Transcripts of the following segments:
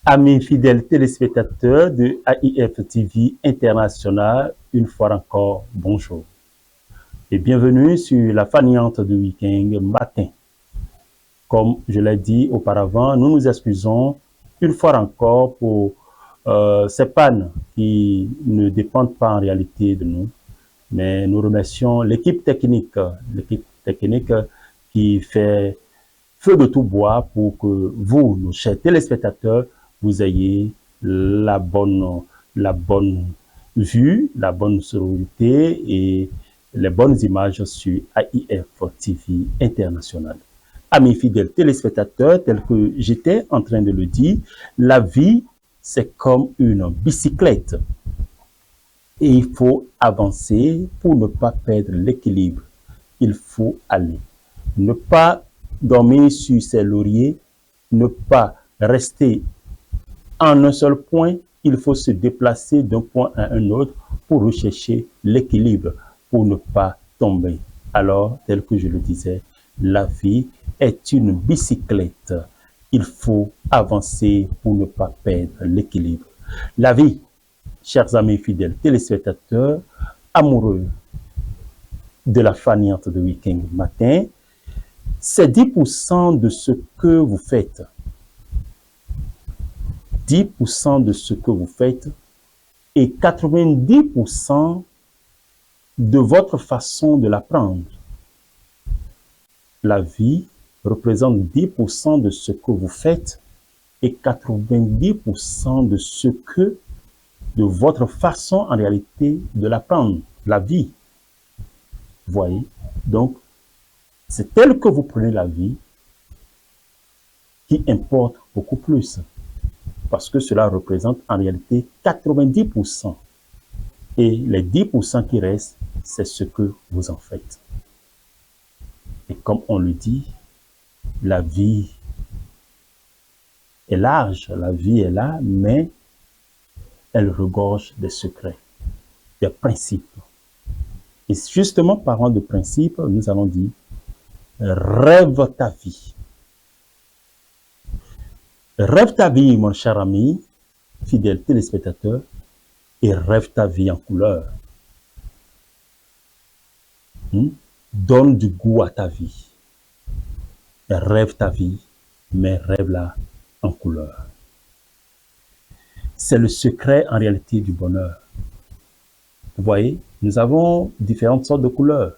Amis fidèles téléspectateurs de AIF TV International, une fois encore, bonjour. Et bienvenue sur la faniante du week-end matin. Comme je l'ai dit auparavant, nous nous excusons une fois encore pour ces pannes qui ne dépendent pas en réalité de nous. Mais nous remercions l'équipe technique qui fait feu de tout bois pour que vous, nos chers téléspectateurs, vous ayez la bonne vue, la bonne sonorité et les bonnes images sur AIF TV International. Amis fidèles téléspectateurs, tel que j'étais en train de le dire, la vie, c'est comme une bicyclette. Et il faut avancer pour ne pas perdre l'équilibre. Il faut aller. Ne pas dormir sur ses lauriers, ne pas rester en un seul point. Il faut se déplacer d'un point à un autre pour rechercher l'équilibre, pour ne pas tomber. Alors, tel que je le disais, la vie est une bicyclette. Il faut avancer pour ne pas perdre l'équilibre. La vie, chers amis fidèles téléspectateurs, amoureux de la faniante de week-end matin, c'est 10% de ce que vous faites. 10% de ce que vous faites et 90% de votre façon de l'apprendre. La vie représente 10% de ce que vous faites et 90% de votre façon en réalité de l'apprendre. La vie. Vous voyez? Donc, c'est tel que vous prenez la vie qui importe beaucoup plus. Parce que cela représente en réalité 90%. Et les 10% qui restent, c'est ce que vous en faites. Et comme on le dit, la vie est large, la vie est là, mais elle regorge des secrets, des principes. Et justement, parlant de principes, nous allons dire, rêve ta vie. Rêve ta vie, mon cher ami, fidèle téléspectateur, et rêve ta vie en couleur. Donne du goût à ta vie. Rêve ta vie, mais rêve-la en couleur. C'est le secret en réalité du bonheur. Vous voyez, nous avons différentes sortes de couleurs.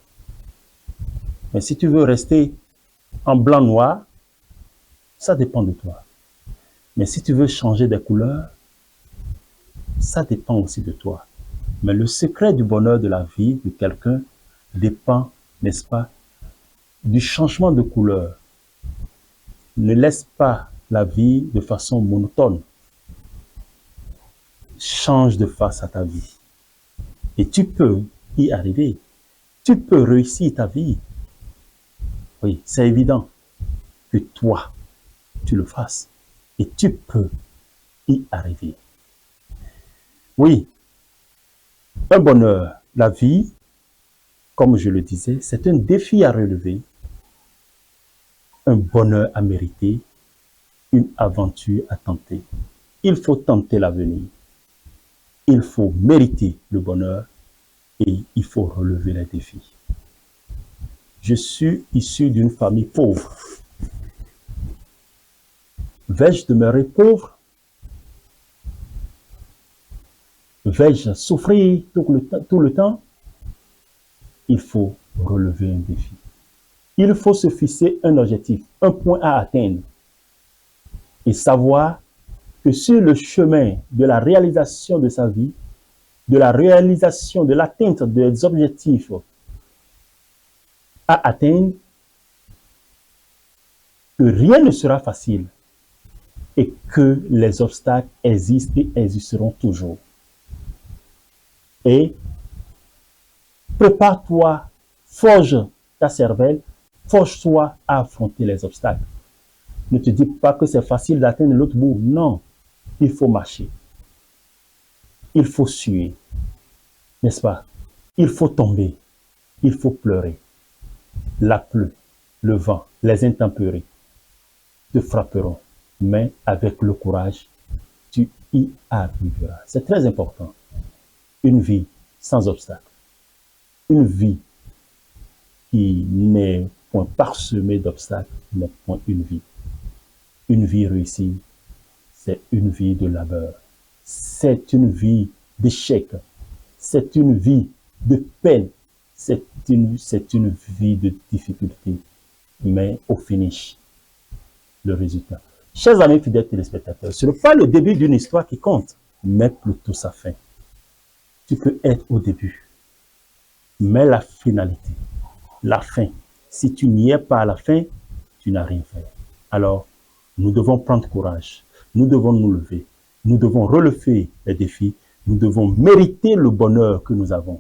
Mais si tu veux rester en blanc-noir, ça dépend de toi. Mais si tu veux changer des couleurs, ça dépend aussi de toi. Mais le secret du bonheur de la vie de quelqu'un dépend, n'est-ce pas, du changement de couleur. Ne laisse pas la vie de façon monotone. Change de face à ta vie. Et tu peux y arriver. Tu peux réussir ta vie. Oui, c'est évident que toi, tu le fasses. Et tu peux y arriver. Oui, un bonheur, la vie, comme je le disais, c'est un défi à relever, un bonheur à mériter, une aventure à tenter. Il faut tenter l'avenir. Il faut mériter le bonheur et il faut relever les défis. Je suis issu d'une famille pauvre. Vais-je demeurer pauvre? Vais-je souffrir tout le temps? Il faut relever un défi. Il faut se fixer un objectif, un point à atteindre et savoir que sur le chemin de la réalisation de sa vie, de la réalisation, de l'atteinte des objectifs à atteindre, que rien ne sera facile et que les obstacles existent et existeront toujours. Et prépare-toi, forge ta cervelle, forge-toi à affronter les obstacles. Ne te dis pas que c'est facile d'atteindre l'autre bout. Non, il faut marcher. Il faut suer, n'est-ce pas? Il faut tomber, il faut pleurer. La pluie, le vent, les intempéries te frapperont, mais avec le courage tu y arriveras. C'est très important. Une vie sans obstacle. Une vie qui n'est point parsemée d'obstacles n'est point une vie. Une vie réussie, c'est une vie de labeur. C'est une vie d'échec. C'est une vie de peine. C'est une vie de difficulté. Mais au finish, le résultat. Chers amis fidèles téléspectateurs, ce n'est pas le début d'une histoire qui compte, mais plutôt sa fin. Tu peux être au début, mais la finalité, la fin, si tu n'y es pas à la fin, tu n'as rien fait. Alors, nous devons prendre courage, nous devons nous lever, nous devons relever les défis, nous devons mériter le bonheur que nous avons.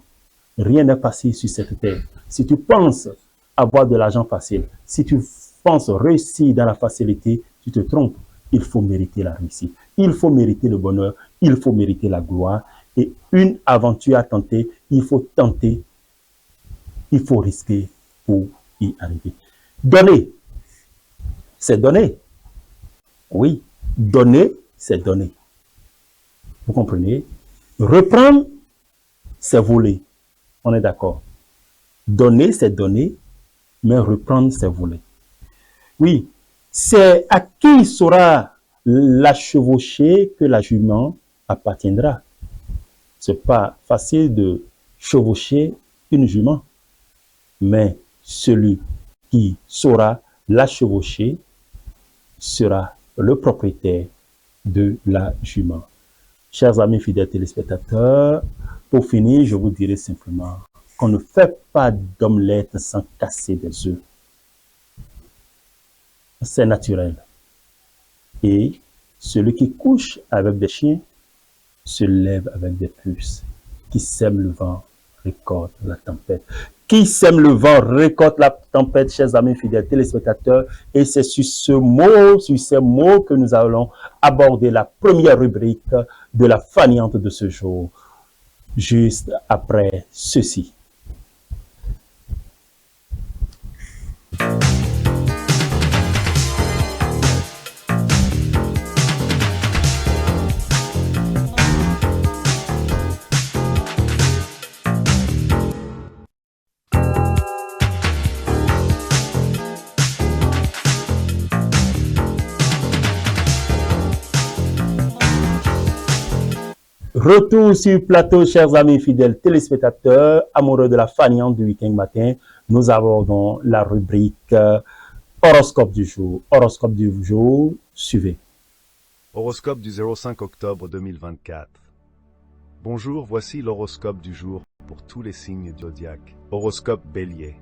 Rien n'est facile sur cette terre. Si tu penses avoir de l'argent facile, si tu penses réussir dans la facilité, tu te trompes. Il faut mériter la réussite, il faut mériter le bonheur, il faut mériter la gloire. Et une aventure à tenter, il faut tenter, il faut risquer pour y arriver. Donner, c'est donner. Oui, donner, c'est donner. Vous comprenez? Reprendre, c'est voler. On est d'accord. Donner, c'est donner, mais reprendre, c'est voler. Oui, c'est à qui saura la chevaucher que la jument appartiendra. C'est pas facile de chevaucher une jument, mais celui qui saura la chevaucher sera le propriétaire de la jument. Chers amis fidèles téléspectateurs, pour finir, je vous dirai simplement qu'on ne fait pas d'omelette sans casser des œufs. C'est naturel. Et celui qui couche avec des chiens se lève avec des puces. Qui sème le vent récolte la tempête. Qui sème le vent récolte la tempête, chers amis fidèles téléspectateurs. Et c'est sur ces mots que nous allons aborder la première rubrique de la faniante de ce jour, juste après ceci. Retour sur le plateau, chers amis fidèles téléspectateurs, amoureux de la faniante du week-end matin. Nous abordons la rubrique horoscope du jour. Horoscope du jour, suivez. Horoscope du 05 octobre 2024. Bonjour, voici l'horoscope du jour pour tous les signes du zodiaque. Horoscope Bélier.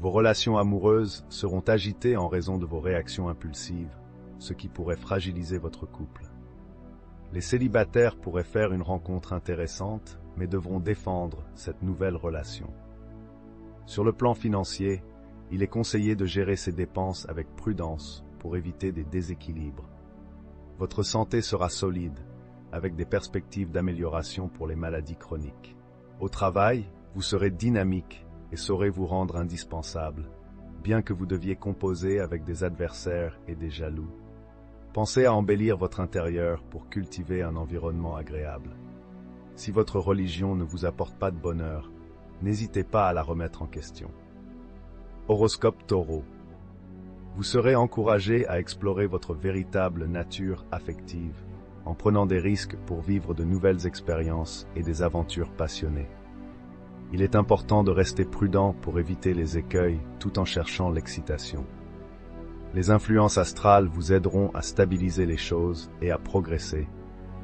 Vos relations amoureuses seront agitées en raison de vos réactions impulsives, ce qui pourrait fragiliser votre couple. Les célibataires pourraient faire une rencontre intéressante, mais devront défendre cette nouvelle relation. Sur le plan financier, il est conseillé de gérer ses dépenses avec prudence pour éviter des déséquilibres. Votre santé sera solide, avec des perspectives d'amélioration pour les maladies chroniques. Au travail, vous serez dynamique et saurez vous rendre indispensable, bien que vous deviez composer avec des adversaires et des jaloux. Pensez à embellir votre intérieur pour cultiver un environnement agréable. Si votre religion ne vous apporte pas de bonheur, n'hésitez pas à la remettre en question. Horoscope Taureau. Vous serez encouragé à explorer votre véritable nature affective, en prenant des risques pour vivre de nouvelles expériences et des aventures passionnées. Il est important de rester prudent pour éviter les écueils tout en cherchant l'excitation. Les influences astrales vous aideront à stabiliser les choses et à progresser,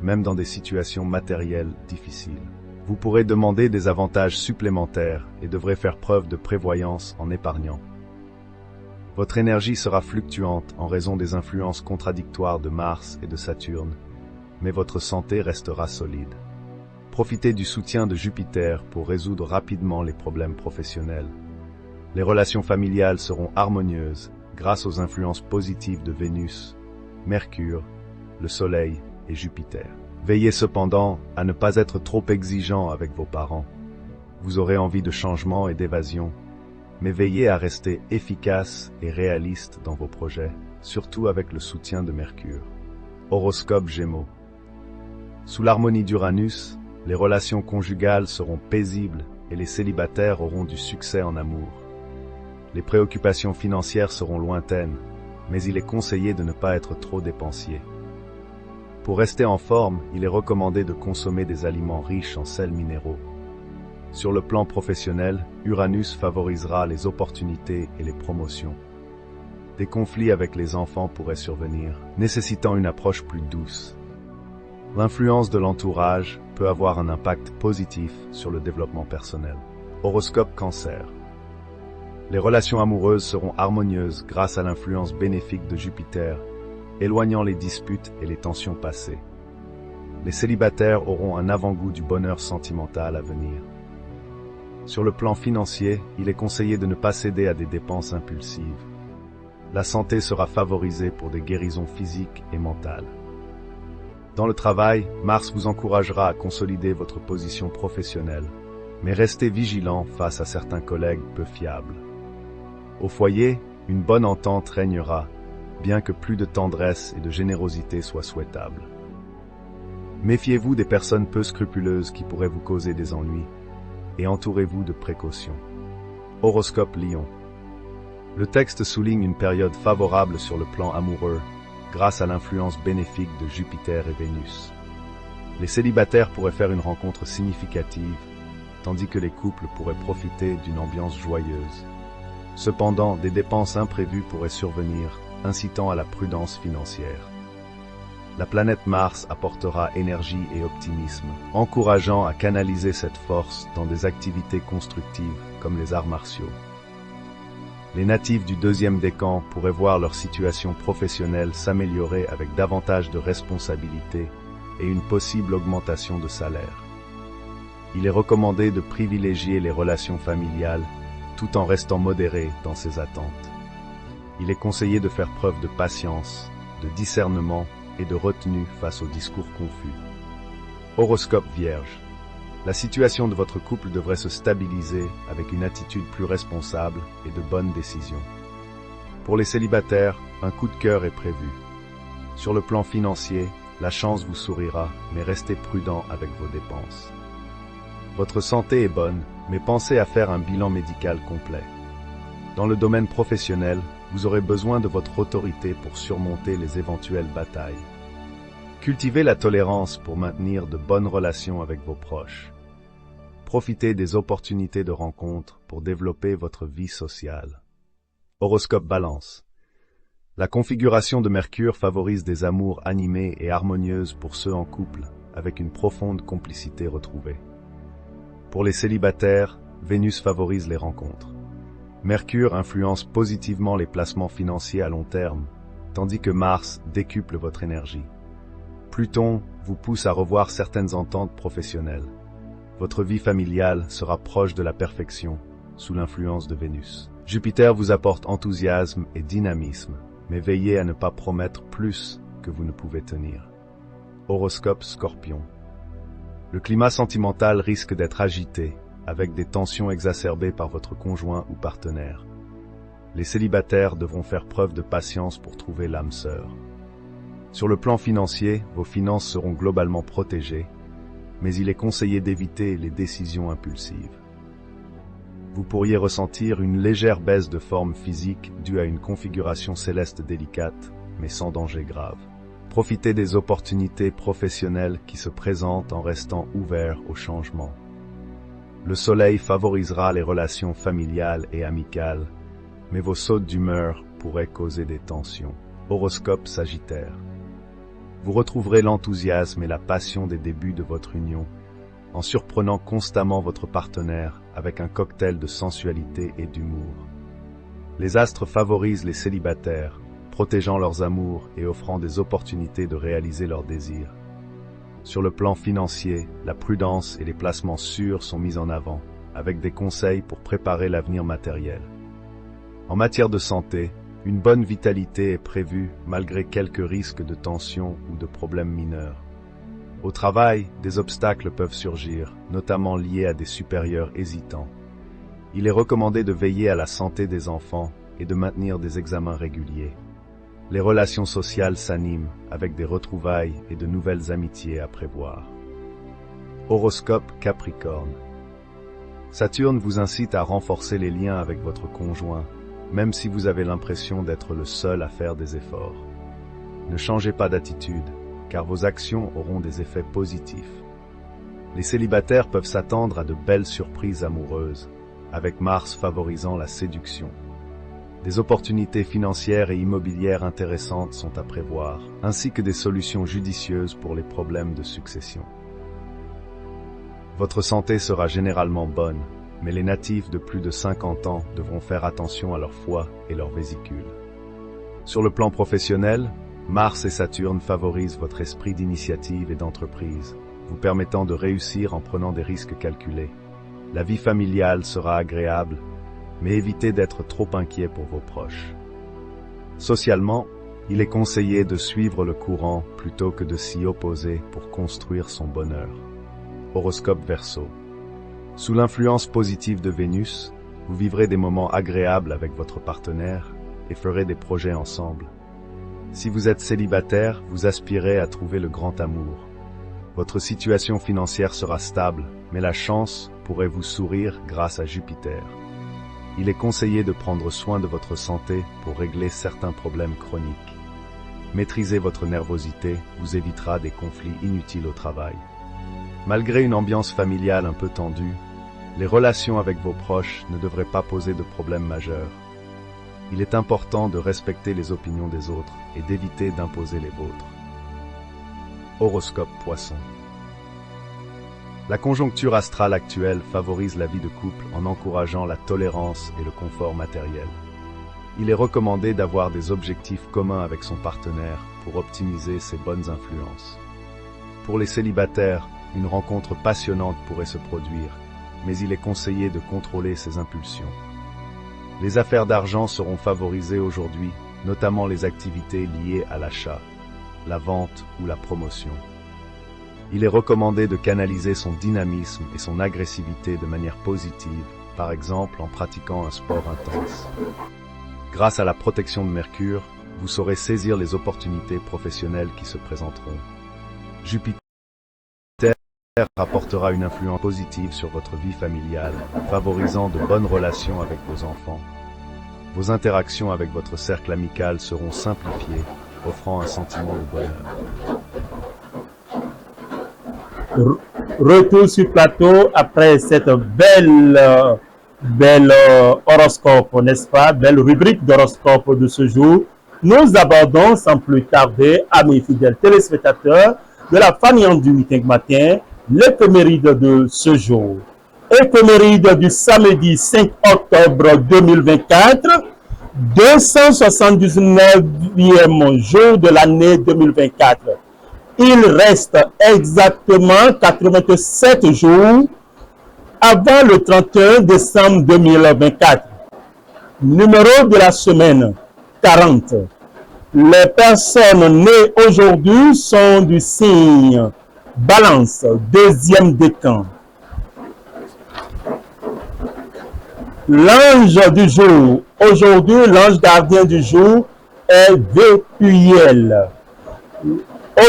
même dans des situations matérielles difficiles. Vous pourrez demander des avantages supplémentaires et devrez faire preuve de prévoyance en épargnant. Votre énergie sera fluctuante en raison des influences contradictoires de Mars et de Saturne, mais votre santé restera solide. Profitez du soutien de Jupiter pour résoudre rapidement les problèmes professionnels. Les relations familiales seront harmonieuses grâce aux influences positives de Vénus, Mercure, le Soleil et Jupiter. Veillez cependant à ne pas être trop exigeant avec vos parents. Vous aurez envie de changement et d'évasion, mais veillez à rester efficace et réaliste dans vos projets, surtout avec le soutien de Mercure. Horoscope Gémeaux. Sous l'harmonie d'Uranus, les relations conjugales seront paisibles et les célibataires auront du succès en amour. Les préoccupations financières seront lointaines, mais il est conseillé de ne pas être trop dépensier. Pour rester en forme, il est recommandé de consommer des aliments riches en sels minéraux. Sur le plan professionnel, Uranus favorisera les opportunités et les promotions. Des conflits avec les enfants pourraient survenir, nécessitant une approche plus douce. L'influence de l'entourage peut avoir un impact positif sur le développement personnel. Horoscope Cancer. Les relations amoureuses seront harmonieuses grâce à l'influence bénéfique de Jupiter, éloignant les disputes et les tensions passées. Les célibataires auront un avant-goût du bonheur sentimental à venir. Sur le plan financier, il est conseillé de ne pas céder à des dépenses impulsives. La santé sera favorisée pour des guérisons physiques et mentales. Dans le travail, Mars vous encouragera à consolider votre position professionnelle, mais restez vigilant face à certains collègues peu fiables. Au foyer, une bonne entente régnera, bien que plus de tendresse et de générosité soient souhaitables. Méfiez-vous des personnes peu scrupuleuses qui pourraient vous causer des ennuis, et entourez-vous de précautions. Horoscope Lion. Le texte souligne une période favorable sur le plan amoureux, grâce à l'influence bénéfique de Jupiter et Vénus. Les célibataires pourraient faire une rencontre significative, tandis que les couples pourraient profiter d'une ambiance joyeuse. Cependant, des dépenses imprévues pourraient survenir, incitant à la prudence financière. La planète Mars apportera énergie et optimisme, encourageant à canaliser cette force dans des activités constructives comme les arts martiaux. Les natifs du deuxième décan pourraient voir leur situation professionnelle s'améliorer avec davantage de responsabilités et une possible augmentation de salaire. Il est recommandé de privilégier les relations familiales tout en restant modéré dans ses attentes. Il est conseillé de faire preuve de patience, de discernement et de retenue face aux discours confus. Horoscope Vierge. La situation de votre couple devrait se stabiliser avec une attitude plus responsable et de bonnes décisions. Pour les célibataires, un coup de cœur est prévu. Sur le plan financier, la chance vous sourira, mais restez prudent avec vos dépenses. Votre santé est bonne, mais pensez à faire un bilan médical complet. Dans le domaine professionnel, vous aurez besoin de votre autorité pour surmonter les éventuelles batailles. Cultivez la tolérance pour maintenir de bonnes relations avec vos proches. Profitez des opportunités de rencontre pour développer votre vie sociale. Horoscope Balance. La configuration de Mercure favorise des amours animés et harmonieuses pour ceux en couple, avec une profonde complicité retrouvée. Pour les célibataires, Vénus favorise les rencontres. Mercure influence positivement les placements financiers à long terme, tandis que Mars décuple votre énergie. Pluton vous pousse à revoir certaines ententes professionnelles. Votre vie familiale sera proche de la perfection, sous l'influence de Vénus. Jupiter vous apporte enthousiasme et dynamisme, mais veillez à ne pas promettre plus que vous ne pouvez tenir. Horoscope Scorpion. Le climat sentimental risque d'être agité, avec des tensions exacerbées par votre conjoint ou partenaire. Les célibataires devront faire preuve de patience pour trouver l'âme sœur. Sur le plan financier, vos finances seront globalement protégées, mais il est conseillé d'éviter les décisions impulsives. Vous pourriez ressentir une légère baisse de forme physique due à une configuration céleste délicate, mais sans danger grave. Profitez des opportunités professionnelles qui se présentent en restant ouvert au changement. Le soleil favorisera les relations familiales et amicales, mais vos sautes d'humeur pourraient causer des tensions. Horoscope Sagittaire. Vous retrouverez l'enthousiasme et la passion des débuts de votre union, en surprenant constamment votre partenaire avec un cocktail de sensualité et d'humour. Les astres favorisent les célibataires, protégeant leurs amours et offrant des opportunités de réaliser leurs désirs. Sur le plan financier, la prudence et les placements sûrs sont mis en avant, avec des conseils pour préparer l'avenir matériel. En matière de santé, une bonne vitalité est prévue malgré quelques risques de tension ou de problèmes mineurs. Au travail, des obstacles peuvent surgir, notamment liés à des supérieurs hésitants. Il est recommandé de veiller à la santé des enfants et de maintenir des examens réguliers. Les relations sociales s'animent avec des retrouvailles et de nouvelles amitiés à prévoir. Horoscope Capricorne. Saturne vous incite à renforcer les liens avec votre conjoint, même si vous avez l'impression d'être le seul à faire des efforts. Ne changez pas d'attitude, car vos actions auront des effets positifs. Les célibataires peuvent s'attendre à de belles surprises amoureuses, avec Mars favorisant la séduction. Des opportunités financières et immobilières intéressantes sont à prévoir, ainsi que des solutions judicieuses pour les problèmes de succession. Votre santé sera généralement bonne, mais les natifs de plus de 50 ans devront faire attention à leur foie et leur vésicule. Sur le plan professionnel, Mars et Saturne favorisent votre esprit d'initiative et d'entreprise, vous permettant de réussir en prenant des risques calculés. La vie familiale sera agréable, mais évitez d'être trop inquiet pour vos proches. Socialement, il est conseillé de suivre le courant plutôt que de s'y opposer pour construire son bonheur. Horoscope Verseau. Sous l'influence positive de Vénus, vous vivrez des moments agréables avec votre partenaire et ferez des projets ensemble. Si vous êtes célibataire, vous aspirez à trouver le grand amour. Votre situation financière sera stable, mais la chance pourrait vous sourire grâce à Jupiter. Il est conseillé de prendre soin de votre santé pour régler certains problèmes chroniques. Maîtriser votre nervosité vous évitera des conflits inutiles au travail. Malgré une ambiance familiale un peu tendue, les relations avec vos proches ne devraient pas poser de problèmes majeurs. Il est important de respecter les opinions des autres et d'éviter d'imposer les vôtres. Horoscope Poisson. La conjoncture astrale actuelle favorise la vie de couple en encourageant la tolérance et le confort matériel. Il est recommandé d'avoir des objectifs communs avec son partenaire pour optimiser ses bonnes influences. Pour les célibataires, une rencontre passionnante pourrait se produire, mais il est conseillé de contrôler ses impulsions. Les affaires d'argent seront favorisées aujourd'hui, notamment les activités liées à l'achat, la vente ou la promotion. Il est recommandé de canaliser son dynamisme et son agressivité de manière positive, par exemple en pratiquant un sport intense. Grâce à la protection de Mercure, vous saurez saisir les opportunités professionnelles qui se présenteront. Jupiter apportera une influence positive sur votre vie familiale, favorisant de bonnes relations avec vos enfants. Vos interactions avec votre cercle amical seront simplifiées, offrant un sentiment de bonheur. Retour sur plateau après cette belle horoscope, n'est-ce pas? Belle rubrique d'horoscope de ce jour. Nous abordons sans plus tarder, amis fidèles téléspectateurs de la famille du week-end matin, l'éphéméride de ce jour. Éphéméride du samedi 5 octobre 2024, 279e jour de l'année 2024. Il reste exactement 87 jours avant le 31 décembre 2024. Numéro de la semaine, 40. Les personnes nées aujourd'hui sont du signe Balance, deuxième décan. L'ange du jour. Aujourd'hui, l'ange gardien du jour est Vépuiel.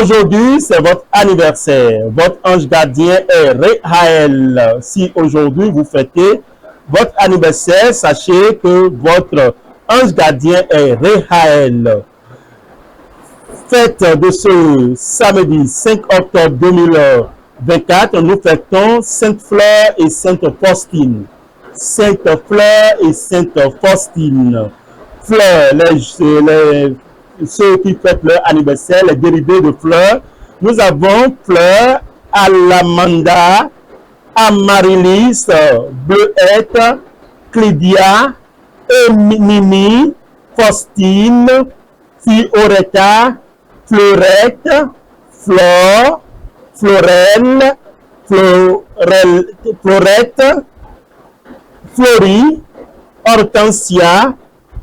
Aujourd'hui, c'est votre anniversaire. Votre ange gardien est Réhaël. Si aujourd'hui vous fêtez votre anniversaire, sachez que votre ange gardien est Réhaël. Fête de ce samedi 5 octobre 2024, nous fêtons Sainte Fleur et Sainte Faustine. Sainte Fleur et Sainte Faustine. Fleur, ceux qui fêtent leur anniversaire, les dérivés de fleurs. Nous avons Fleur, Alamanda, Amaryllis, Bleuette, Clydia, Mimi, Faustine, Fioretta, Fleurette, Flore, Florelle, Florette, Florie, Hortensia,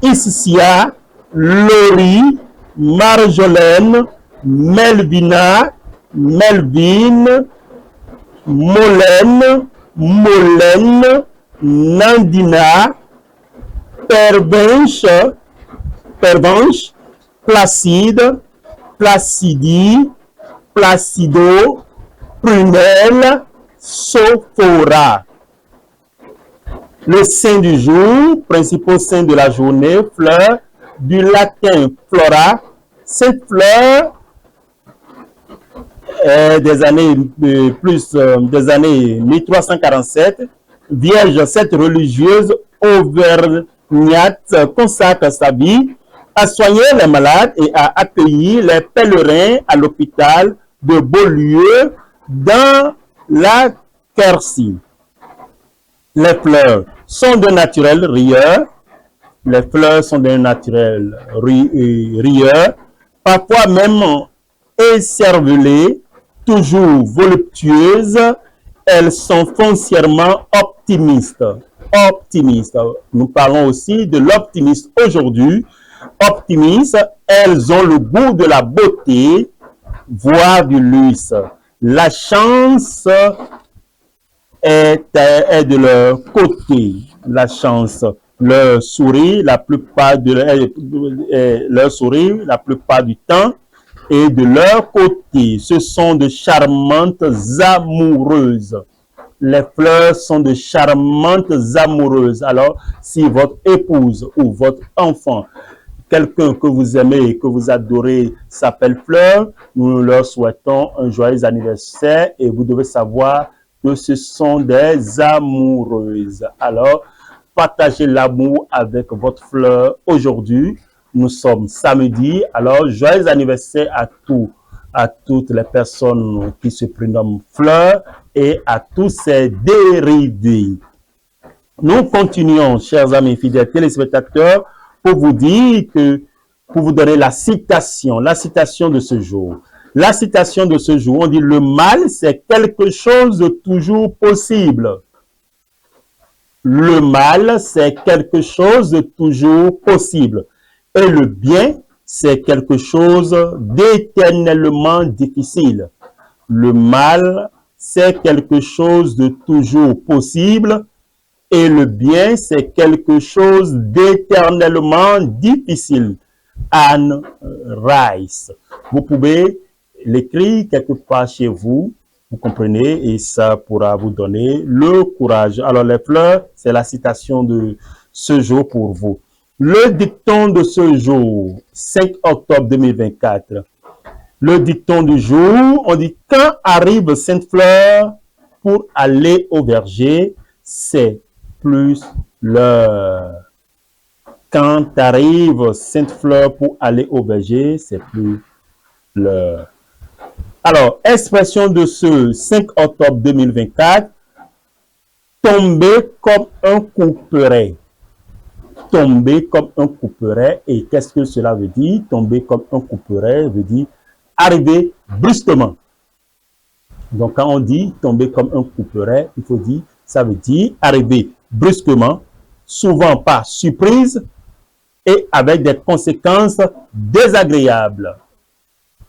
Issia, Laurie, Marjolaine, Melvina, Melvine, Molène, Nandina, Pervenche, Placide, Placidie, Placido, Prunelle, Sophora. Le saint du jour, principaux saints de la journée, fleur, du latin flora. Cette fleur des années des années 1347, vierge, cette religieuse auvergnate consacre sa vie à soigner les malades et à accueillir les pèlerins à l'hôpital de Beaulieu dans la Quercy. Les fleurs sont de naturel rieur. Les fleurs sont d'un naturel rieur, parfois même écervelées, toujours voluptueuses. Elles sont foncièrement optimistes. Nous parlons aussi de l'optimisme aujourd'hui. Optimistes, elles ont le goût de la beauté, voire du luxe. La chance est de leur côté. La chance, leur sourire la plupart du temps et de leur côté. Ce sont de charmantes amoureuses. Les fleurs sont de charmantes amoureuses. Alors, si votre épouse ou votre enfant, quelqu'un que vous aimez, que vous adorez, s'appelle Fleur, nous leur souhaitons un joyeux anniversaire et vous devez savoir que ce sont des amoureuses. Alors, partagez l'amour avec votre fleur aujourd'hui. Nous sommes samedi. Alors, joyeux anniversaire à toutes les personnes qui se prénomment Fleur et à tous ces dérivés. Nous continuons, chers amis fidèles téléspectateurs, pour vous dire pour vous donner la citation de ce jour. La citation de ce jour, on dit: le mal, c'est quelque chose de toujours possible. Le mal, c'est quelque chose de toujours possible. Et le bien, c'est quelque chose d'éternellement difficile. Le mal, c'est quelque chose de toujours possible. Et le bien, c'est quelque chose d'éternellement difficile. Anne Rice. Vous pouvez l'écrire quelque part chez vous, vous comprenez, et ça pourra vous donner le courage. Alors, les fleurs, c'est la citation de ce jour pour vous. Le dicton de ce jour, 5 octobre 2024. Le dicton du jour, on dit: quand arrive Sainte Fleur pour aller au verger, c'est plus l'heure. Quand arrive Sainte Fleur pour aller au verger, c'est plus l'heure. Alors, expression de ce 5 octobre 2024, tomber comme un couperet. Tomber comme un couperet. Et qu'est-ce que cela veut dire? Tomber comme un couperet veut dire arriver brusquement. Donc, quand on dit tomber comme un couperet, il faut dire, ça veut dire arriver brusquement, souvent par surprise et avec des conséquences désagréables.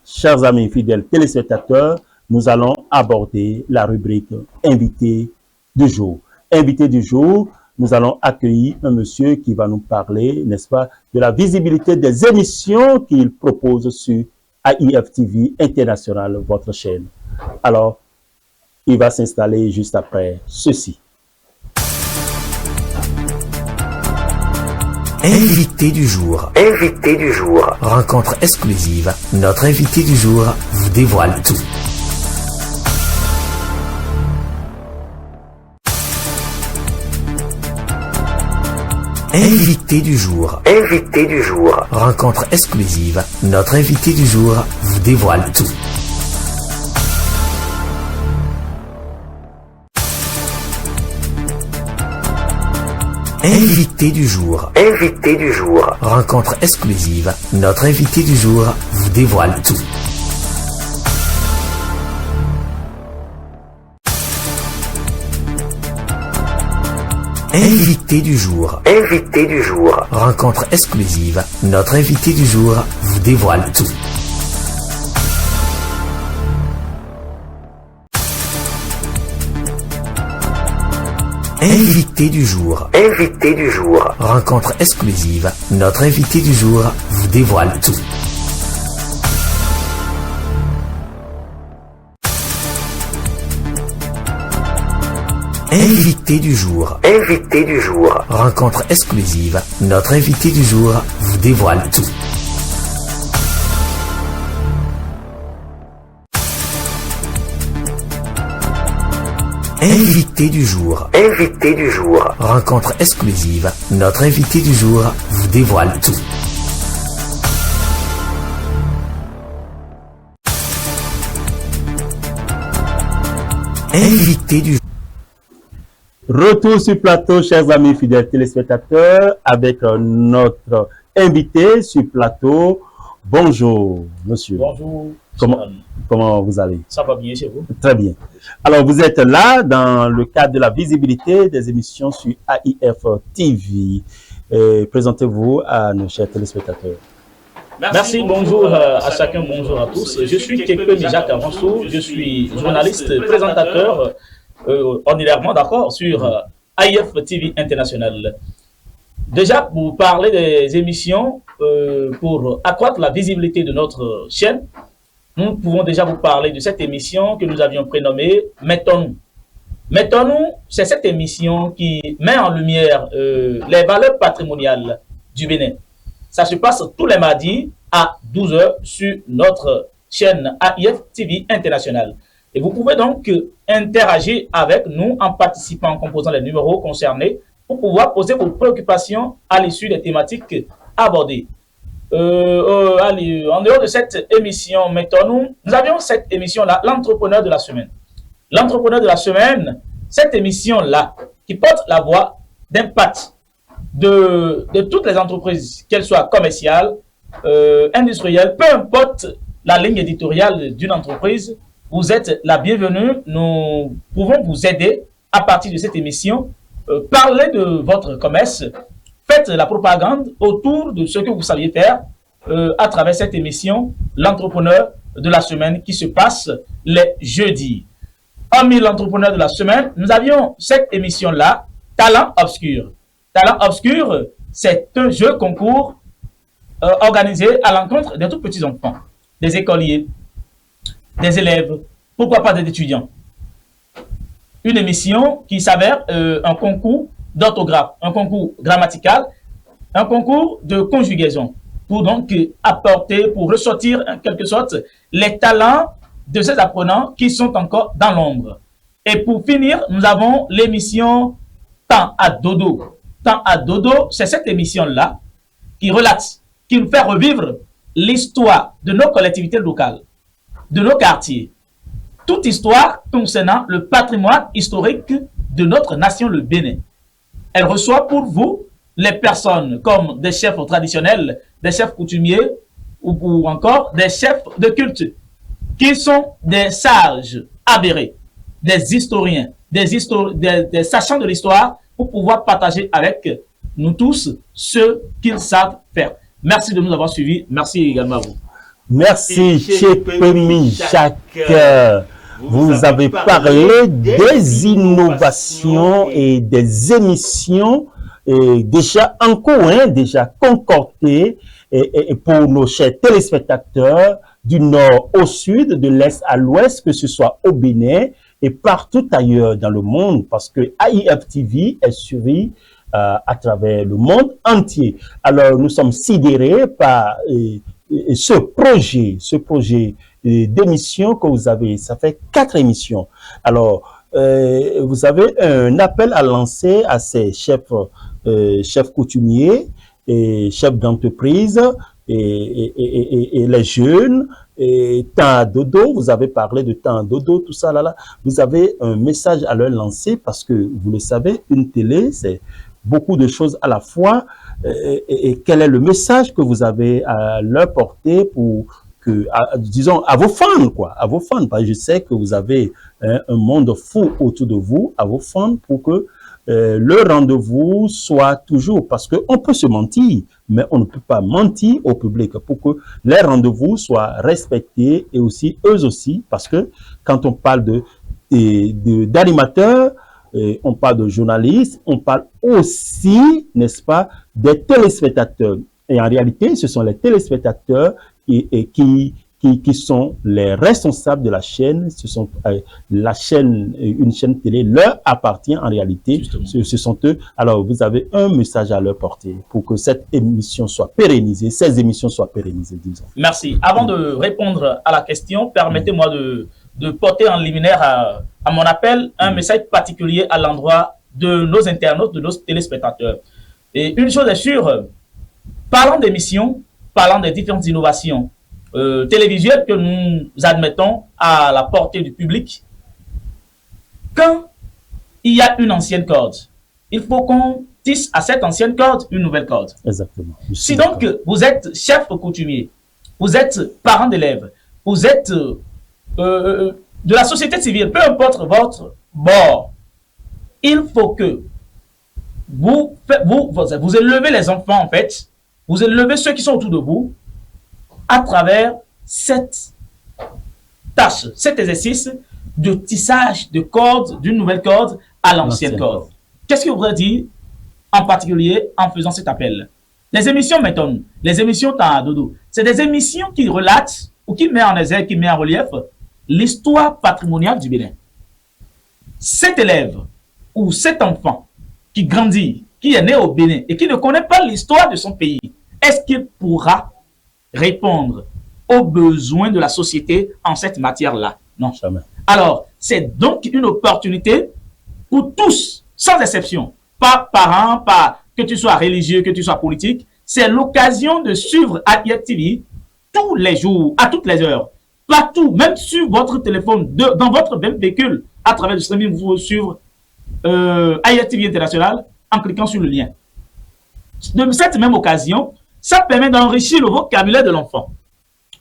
Chers amis fidèles téléspectateurs, nous allons aborder la rubrique invité du jour. Invité du jour, nous allons accueillir un monsieur qui va nous parler, n'est-ce pas, de la visibilité des émissions qu'il propose sur AIF TV International, votre chaîne. Alors, il va s'installer juste après ceci. Invité du jour. Invité du jour. Rencontre exclusive. Notre invité du jour vous dévoile tout. Invité du jour. Invité du jour. Rencontre exclusive. Notre invité du jour vous dévoile tout. Invité du jour. Invité du jour. Rencontre exclusive. Notre invité du jour vous dévoile tout. Invité du jour. Invité du jour. Rencontre exclusive. Notre invité du jour vous dévoile tout. Invité du jour. Invité du jour. Rencontre exclusive. Notre invité du jour vous dévoile tout. Invité du jour. Invité du jour. Rencontre exclusive. Notre invité du jour vous dévoile tout. Invité du jour. Invité du jour. Rencontre exclusive. Notre invité du jour vous dévoile tout. Invité du jour. Retour sur plateau, chers amis fidèles téléspectateurs, avec notre invité sur plateau. Bonjour, monsieur. Bonjour. Comment vous allez? Ça va bien chez vous? Très bien. Alors, vous êtes là dans le cadre de la visibilité des émissions sur AIF TV. Présentez-vous à nos chers téléspectateurs. Merci, bonjour à chacun, bonjour à tous. Je suis Kekpe Jacques Avansou, je suis journaliste, présentateur, ordinairement d'accord, sur AIF TV International. Déjà, pour parler des émissions, pour accroître la visibilité de notre chaîne, nous pouvons déjà vous parler de cette émission que nous avions prénommée « Mettons-nous ». « Mettons-nous », c'est cette émission qui met en lumière les valeurs patrimoniales du Bénin. Ça se passe tous les mardis à 12 h sur notre chaîne AIF TV International. Et vous pouvez donc interagir avec nous en participant, en composant les numéros concernés pour pouvoir poser vos préoccupations à l'issue des thématiques abordées. En dehors de cette émission, mettons-nous, nous avions cette émission-là, l'entrepreneur de la semaine. L'entrepreneur de la semaine, cette émission-là, qui porte la voix d'impact de toutes les entreprises, qu'elles soient commerciales, industrielles, peu importe la ligne éditoriale d'une entreprise, vous êtes la bienvenue. Nous pouvons vous aider à partir de cette émission. Parlez de votre commerce. Faites la propagande autour de ce que vous saviez faire à travers cette émission, l'entrepreneur de la semaine qui se passe les jeudis. Parmi l'entrepreneur de la semaine, nous avions cette émission-là, Talent Obscur. Talent Obscur, c'est un jeu concours organisé à l'encontre des tout petits enfants, des écoliers, des élèves, pourquoi pas des étudiants. Une émission qui s'avère un concours d'orthographe, un concours grammatical, un concours de conjugaison, pour donc apporter, pour ressortir en quelque sorte les talents de ces apprenants qui sont encore dans l'ombre. Et pour finir, nous avons l'émission Temps à Dodo. Temps à Dodo, c'est cette émission-là qui relate, qui nous fait revivre l'histoire de nos collectivités locales, de nos quartiers. Toute histoire concernant le patrimoine historique de notre nation, le Bénin. Elle reçoit pour vous les personnes comme des chefs traditionnels, des chefs coutumiers ou encore des chefs de culte qui sont des sages avérés, des historiens, des sachants de l'histoire pour pouvoir partager avec nous tous ce qu'ils savent faire. Merci de nous avoir suivis. Merci également à vous. Merci, Kekpe Jacques. Vous avez parlé des innovations et des émissions déjà en cours, déjà concoctées et pour nos chers téléspectateurs du nord au sud, de l'est à l'ouest, que ce soit au Bénin et partout ailleurs dans le monde, parce que AIF TV est suivi à travers le monde entier. Alors, nous sommes sidérés par ce projet d'émission que vous avez. Ça fait 4 émissions. Alors, vous avez un appel à lancer à ces chefs coutumiers et chefs d'entreprise et les jeunes. Et temps à dodo, vous avez parlé de temps à dodo, tout ça là. Vous avez un message à leur lancer parce que vous le savez, une télé, c'est beaucoup de choses à la fois. Et quel est le message que vous avez à leur porter pour que, disons, à vos fans, quoi, à vos fans, parce que je sais que vous avez un monde fou autour de vous, à vos fans, pour que le rendez-vous soit toujours, parce qu'on peut se mentir, mais on ne peut pas mentir au public, pour que les rendez-vous soient respectés et aussi, eux aussi, parce que quand on parle d'animateurs, on parle de journalistes, on parle aussi, n'est-ce pas, des téléspectateurs. Et en réalité, ce sont les téléspectateurs qui sont les responsables de la chaîne. Ce sont la chaîne, une chaîne télé leur appartient en réalité. Ce sont eux. Alors, vous avez un message à leur porter pour que cette émission soit pérennisée, ces émissions soient pérennisées, disons. Merci. Avant de répondre à la question, permettez-moi de porter en liminaire à mon appel un message particulier à l'endroit de nos internautes, de nos téléspectateurs. Et une chose est sûre, parlant d'émissions, parlant des différentes innovations télévisuelles que nous admettons à la portée du public, quand il y a une ancienne corde, il faut qu'on tisse à cette ancienne corde une nouvelle corde. Exactement. Si donc vous êtes chef coutumier, vous êtes parent d'élèves, vous êtes de la société civile, peu importe votre bord, il faut que vous élevez les enfants, en fait, vous élevez ceux qui sont autour de vous à travers cette tâche, cet exercice de tissage de cordes, d'une nouvelle corde à l'ancienne corde. Qu'est-ce que vous voudrez dire en particulier en faisant cet appel? Les émissions Méthode, les émissions Dodo, c'est des émissions qui relatent ou qui mettent en exergue, qui mettent en relief l'histoire patrimoniale du Bénin. Cet élève ou cet enfant qui grandit, qui est né au Bénin et qui ne connaît pas l'histoire de son pays, est-ce qu'il pourra répondre aux besoins de la société en cette matière-là? Non. Jamais. Alors, c'est donc une opportunité pour tous, sans exception, pas parents, pas que tu sois religieux, que tu sois politique, c'est l'occasion de suivre AIF TV tous les jours, à toutes les heures, partout, même sur votre téléphone, dans votre même véhicule, à travers le streaming, vous pouvez suivre AIF TV International en cliquant sur le lien. De cette même occasion, ça permet d'enrichir le vocabulaire de l'enfant.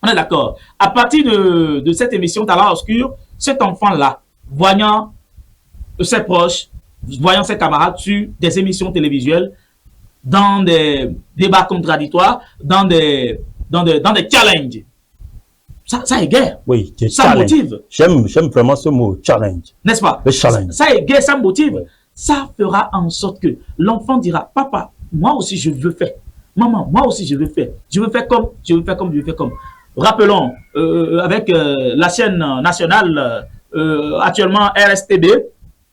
On est d'accord. À partir de cette émission Talent Obscur, cet enfant-là, voyant ses proches, voyant ses camarades sur des émissions télévisuelles, dans des débats contradictoires, dans des challenges, ça égaye. Oui, ça challenge. Motive. J'aime vraiment ce mot, challenge. N'est-ce pas? Le challenge. Ça égaye, ça motive. Oui. Ça fera en sorte que l'enfant dira, papa, moi aussi je veux faire. Maman, moi aussi je veux faire. Je veux faire comme, je veux faire comme, je veux faire comme. Rappelons, avec la chaîne nationale, actuellement RSTB,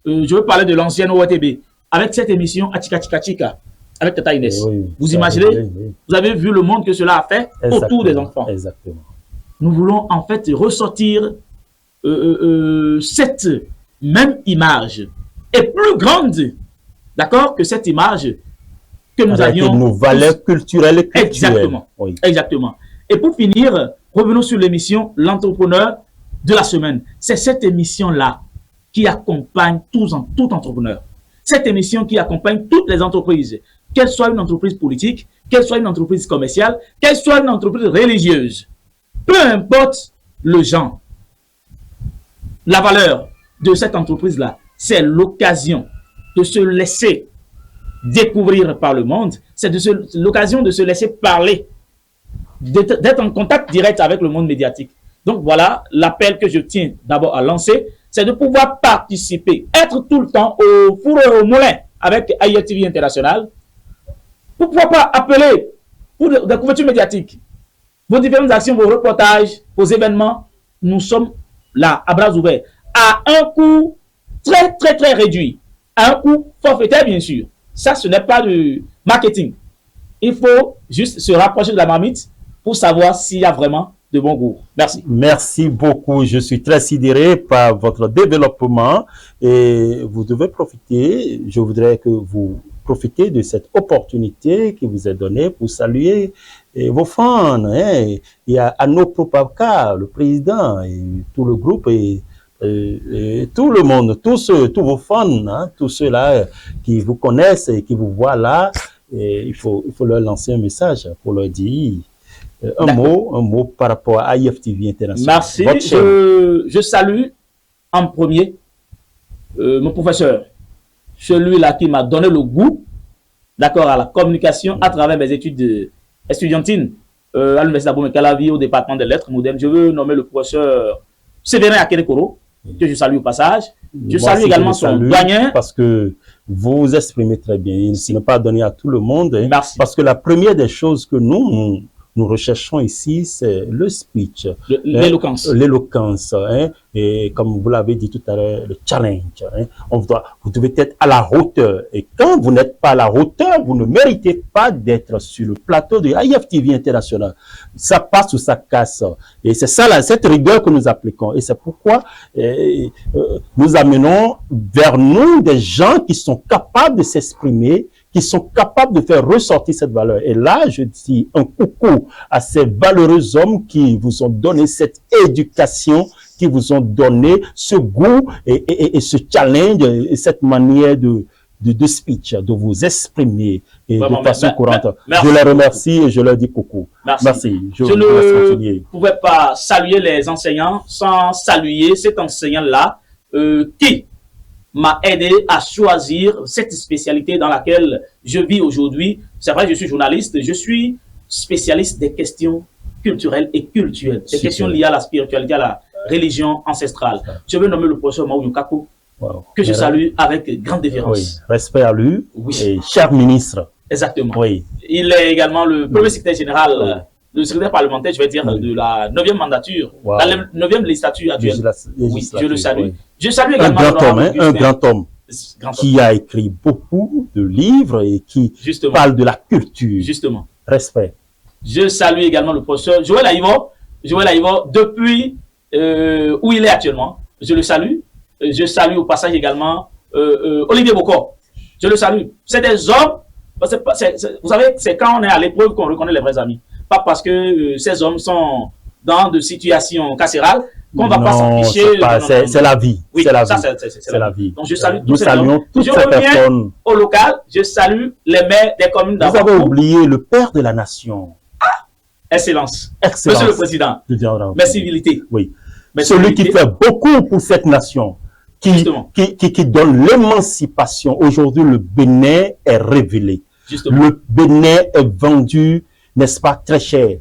je veux parler de l'ancienne OTB, avec cette émission Achika Chika Chika, avec Tata Inès. Oui, vous imaginez, vous avez vu le monde que cela a fait autour des enfants. Exactement. Nous voulons en fait ressortir cette même image, et plus grande, d'accord, que cette image que nous avec avions. Nos valeurs culturelles et culturelles. Exactement. Oui. Exactement. Et pour finir, revenons sur l'émission L'entrepreneur de la semaine. C'est cette émission-là qui accompagne tout entrepreneur. Cette émission qui accompagne toutes les entreprises, qu'elle soit une entreprise politique, qu'elle soit une entreprise commerciale, qu'elle soit une entreprise religieuse. Peu importe le genre, la valeur de cette entreprise-là, c'est l'occasion de se laisser découvrir par le monde, c'est l'occasion de se laisser parler, d'être en contact direct avec le monde médiatique. Donc voilà, l'appel que je tiens d'abord à lancer, c'est de pouvoir participer, être tout le temps au four et au moulin avec AIF TV International. Pourquoi pas appeler pour des couvertures médiatiques, vos différentes actions, vos reportages, vos événements, nous sommes là, à bras ouverts, à un coût très, très, très réduit, à un coût forfaitaire, bien sûr. Ça, ce n'est pas du marketing. Il faut juste se rapprocher de la marmite pour savoir s'il y a vraiment de bon goût. Merci. Merci beaucoup. Je suis très sidéré par votre développement et vous devez profiter. Je voudrais que vous profitez de cette opportunité qui vous est donnée pour saluer vos fans. Hein. Il y a Anno Propaka, le président, et tout le groupe et tout le monde, tous vos fans, hein, tous ceux-là qui vous connaissent et qui vous voient là, et il faut leur lancer un message pour leur dire un mot par rapport à AIF TV International. Merci. Je salue en premier mon professeur, celui-là qui m'a donné le goût, d'accord, à la communication à travers mes études estudiantines à l'Université d'Abomey-Calavi au département des lettres modernes. Je veux nommer le professeur Séverin Akerekoro, que je salue au passage, Je Moi salue aussi, également le son salue doyen. parce que vous vous exprimez très bien. Ce n'est pas donné à tout le monde. Hein, Merci. parce que la première des choses que nous recherchons ici, c'est le speech. L'éloquence. L'éloquence. Hein, et comme vous l'avez dit tout à l'heure, le challenge. Hein, vous devez être à la hauteur. Et quand vous n'êtes pas à la hauteur, vous ne méritez pas d'être sur le plateau de IFTV International. Ça passe ou ça casse. Et c'est ça, là, cette rigueur que nous appliquons. Et c'est pourquoi nous amenons vers nous des gens qui sont capables de s'exprimer, qui sont capables de faire ressortir cette valeur. Et là, je dis un coucou à ces valeureux hommes qui vous ont donné cette éducation, qui vous ont donné ce goût et ce challenge et cette manière de speech, de vous exprimer et de façon courante. Je les remercie et je leur dis coucou. Merci. Je ne pouvais pas saluer les enseignants sans saluer cet enseignant-là qui m'a aidé à choisir cette spécialité dans laquelle je vis aujourd'hui. C'est vrai, je suis journaliste, je suis spécialiste des questions culturelles et cultuelles, des questions liées à la spiritualité, à la religion ancestrale. Je veux nommer le professeur Maou Yukaku, que je salue avec grande déférence. Oui, respect à lui. Oui. Et cher ministre. Exactement. Oui. Il est également le premier secrétaire général, le secrétaire parlementaire, je vais dire, de la 9e mandature, la 9e législature actuelle. Oui, je le salue. Oui. Je salue également un grand homme qui a écrit beaucoup de livres et qui parle de la culture. Justement. Respect. Je salue également le professeur Joël Aïvo. Joël Aïvo, depuis où il est actuellement, je le salue. Je salue au passage également Olivier Bocor. Je le salue. C'est des hommes, vous savez, c'est quand on est à l'épreuve qu'on reconnaît les vrais amis. Pas parce que ces hommes sont dans de situations carcérales qu'on ne va pas s'afficher. C'est la vie. Oui, c'est la ça, vie. C'est la vie. Donc je salue nous saluons toutes ces personnes. Au local, je salue les maires des communes d'Abakou. Vous avez oublié le père de la nation. Excellence. Excellence. Monsieur le Président. Mes civilités. Oui. Celui qui fait beaucoup pour cette nation. Qui donne l'émancipation. Aujourd'hui, le Bénin est révélé. Justement. Le Bénin est vendu, n'est-ce pas, très cher.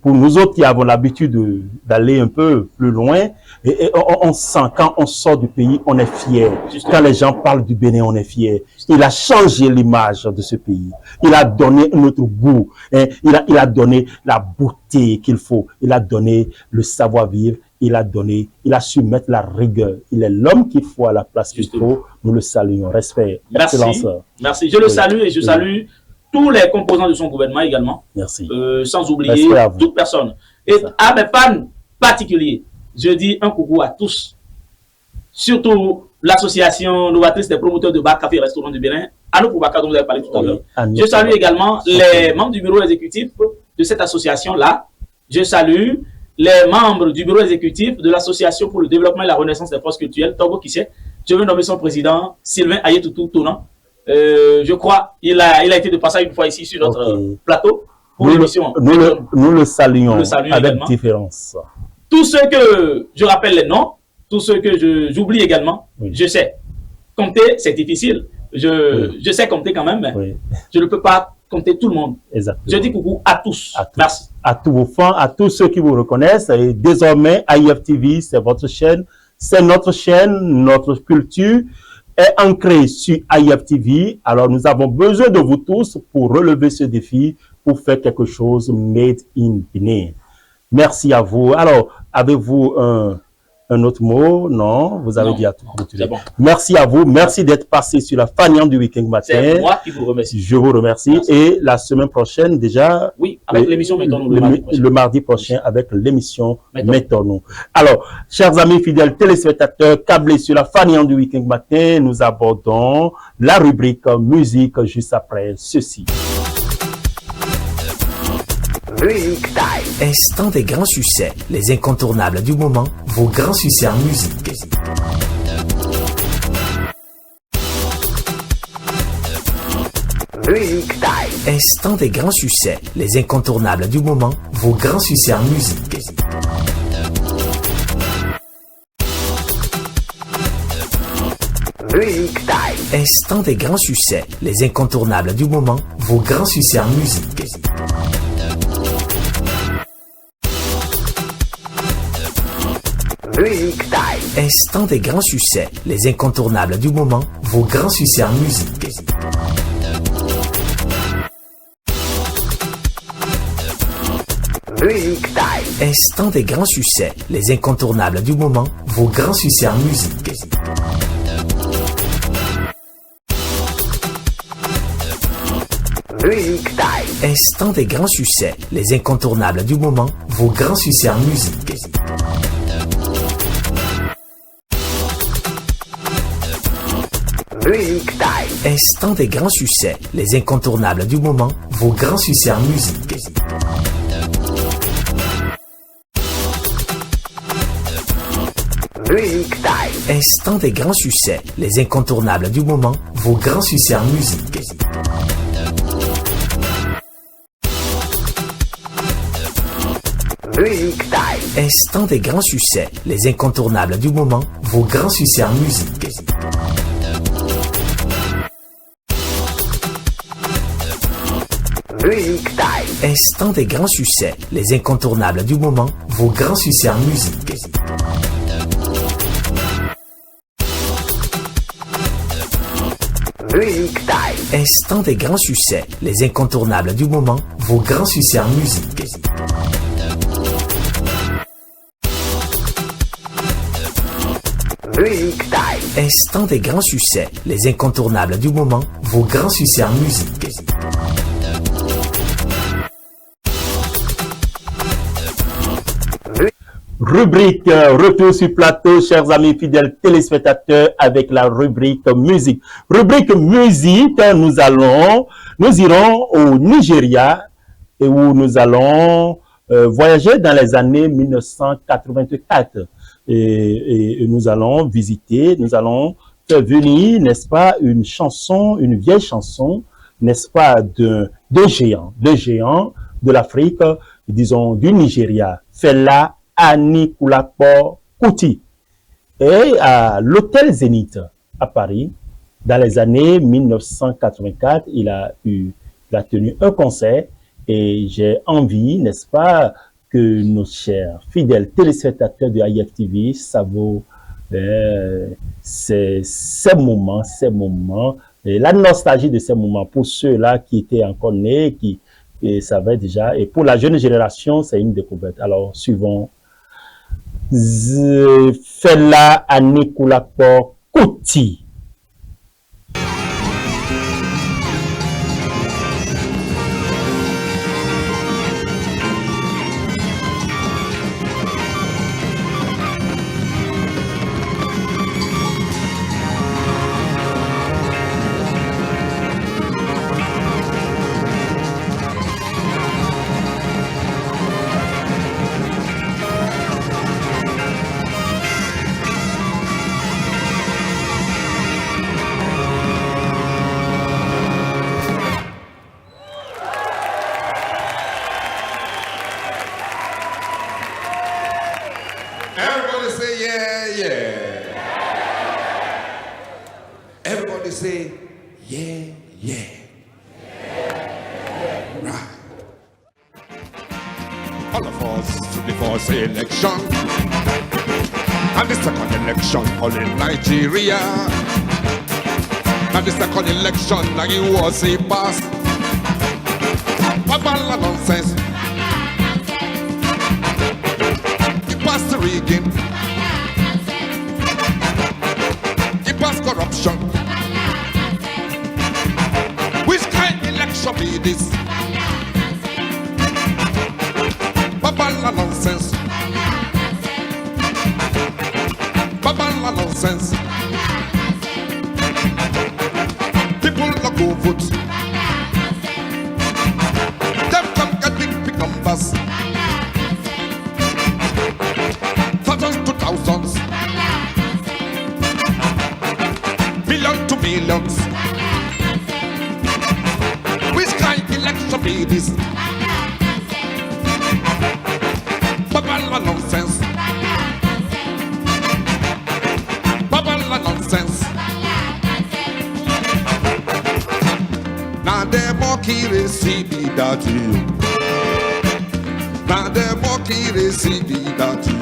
Pour nous autres qui avons l'habitude d'aller un peu plus loin, et on sent, quand on sort du pays, on est fier. Justement. Quand les gens parlent du Bénin, on est fier. Il a changé l'image de ce pays. Il a donné un autre goût. Il a donné la beauté qu'il faut. Il a donné le savoir-vivre. Il a su mettre la rigueur. Il est l'homme qu'il faut à la place qu'il faut. Nous le saluons. Respect. Merci. Excellence. Merci. Je le salue et je salue tous les composants de son gouvernement également. Merci. Sans oublier toute personne. Et à mes fans particuliers, je dis un coucou à tous. Surtout l'association novatrice des promoteurs de bar, café et restaurants du Bénin. Anno Poubaka dont vous avez parlé tout à l'heure. Je salue également les membres du bureau exécutif de cette association-là. Je salue les membres du bureau exécutif de l'association pour le développement et la renaissance des forces culturelles, Togo Kissé. Je veux nommer son président, Sylvain Ayetoutou Tonan. Je crois il a été de passage une fois ici sur notre plateau pour l'émission. Nous le saluons avec également. Différence. Tous ceux que je rappelle les noms, tous ceux que j'oublie également, je sais. Compter, c'est difficile. Je sais compter quand même, mais je ne peux pas compter tout le monde. Exactement. Je dis coucou à tous. Merci. À tous vos fans, à tous ceux qui vous reconnaissent. Et désormais, IFTV, c'est votre chaîne. C'est notre chaîne, notre culture est ancrée sur IFTV. Alors, nous avons besoin de vous tous pour relever ce défi, pour faire quelque chose made in Benin. Merci à vous. Alors, avez-vous un autre mot? Non, vous avez dit à tout. Bon. Merci à vous. Merci d'être passé sur la Fanion du Week-end Matin. C'est moi qui vous remercie. Je vous remercie. Merci. Et la semaine prochaine, déjà. Oui, avec l'émission Mettons-nous le mardi prochain, avec l'émission Mettons-nous. Alors, chers amis fidèles téléspectateurs, câblés sur la Fanion du Week-end Matin, nous abordons la rubrique musique juste après ceci. Music Time. Instant des grands succès, les incontournables du moment, vos grands succès en musique. Music Time. Instant des grands succès, les incontournables du moment, vos grands succès en musique. Music Time. Instant des grands succès, les incontournables du moment, vos grands succès en musique. Music Time. Instant des grands succès, les incontournables du moment, vos grands succès en musique. Music Time. Instant des grands succès, les incontournables du moment, vos grands succès en musique. Music Time. Instant des grands succès, les incontournables du moment, vos grands succès en musique. Music Time. Instant des grands succès, les incontournables du moment, vos grands succès en musique. Music Time. Instant des grands succès, les incontournables du moment, vos grands succès en musique. Music Time. Instant des grands succès, les incontournables du moment, vos grands succès en musique. Music Time. Instant des grands succès, les incontournables du moment, vos grands succès en musique. Music Time. Instant des grands succès, les incontournables du moment, vos grands succès en musique. Music Time. Instant des grands succès, les incontournables du moment, vos grands succès en musique. Rubrique retour sur plateau, chers amis fidèles téléspectateurs, avec la rubrique musique. Rubrique musique, nous irons au Nigeria et où nous allons voyager dans les années 1984 et nous allons visiter, nous allons faire venir, n'est-ce pas, une chanson, une vieille chanson, n'est-ce pas, de géants de l'Afrique, disons du Nigeria, Fela Anikulapo Kuti. Et à l'hôtel Zénith à Paris, dans les années 1984, il a tenu un concert et j'ai envie, n'est-ce pas, que nos chers fidèles téléspectateurs de IF TV savourent ces moments, et la nostalgie de ces moments pour ceux-là qui étaient encore nés, qui savaient déjà, et pour la jeune génération, c'est une découverte. Alors, suivons Fela Anikulapo Kuti. Everybody say yeah, yeah. Everybody say yeah, yeah. Right. All of us to the first election, and the second election all in Nigeria, and the second election like it was a pass. Babala nonsense. Pass the rigging, he passed corruption. Which kind of election be this? Babala nonsense. Babala nonsense. People not go vote. Them come get big numbers. Thousands, millions to millions. Which kind of election be this? Babala nonsense. Babala nonsense. Now the monkey see me that you. Now the monkey see me that you.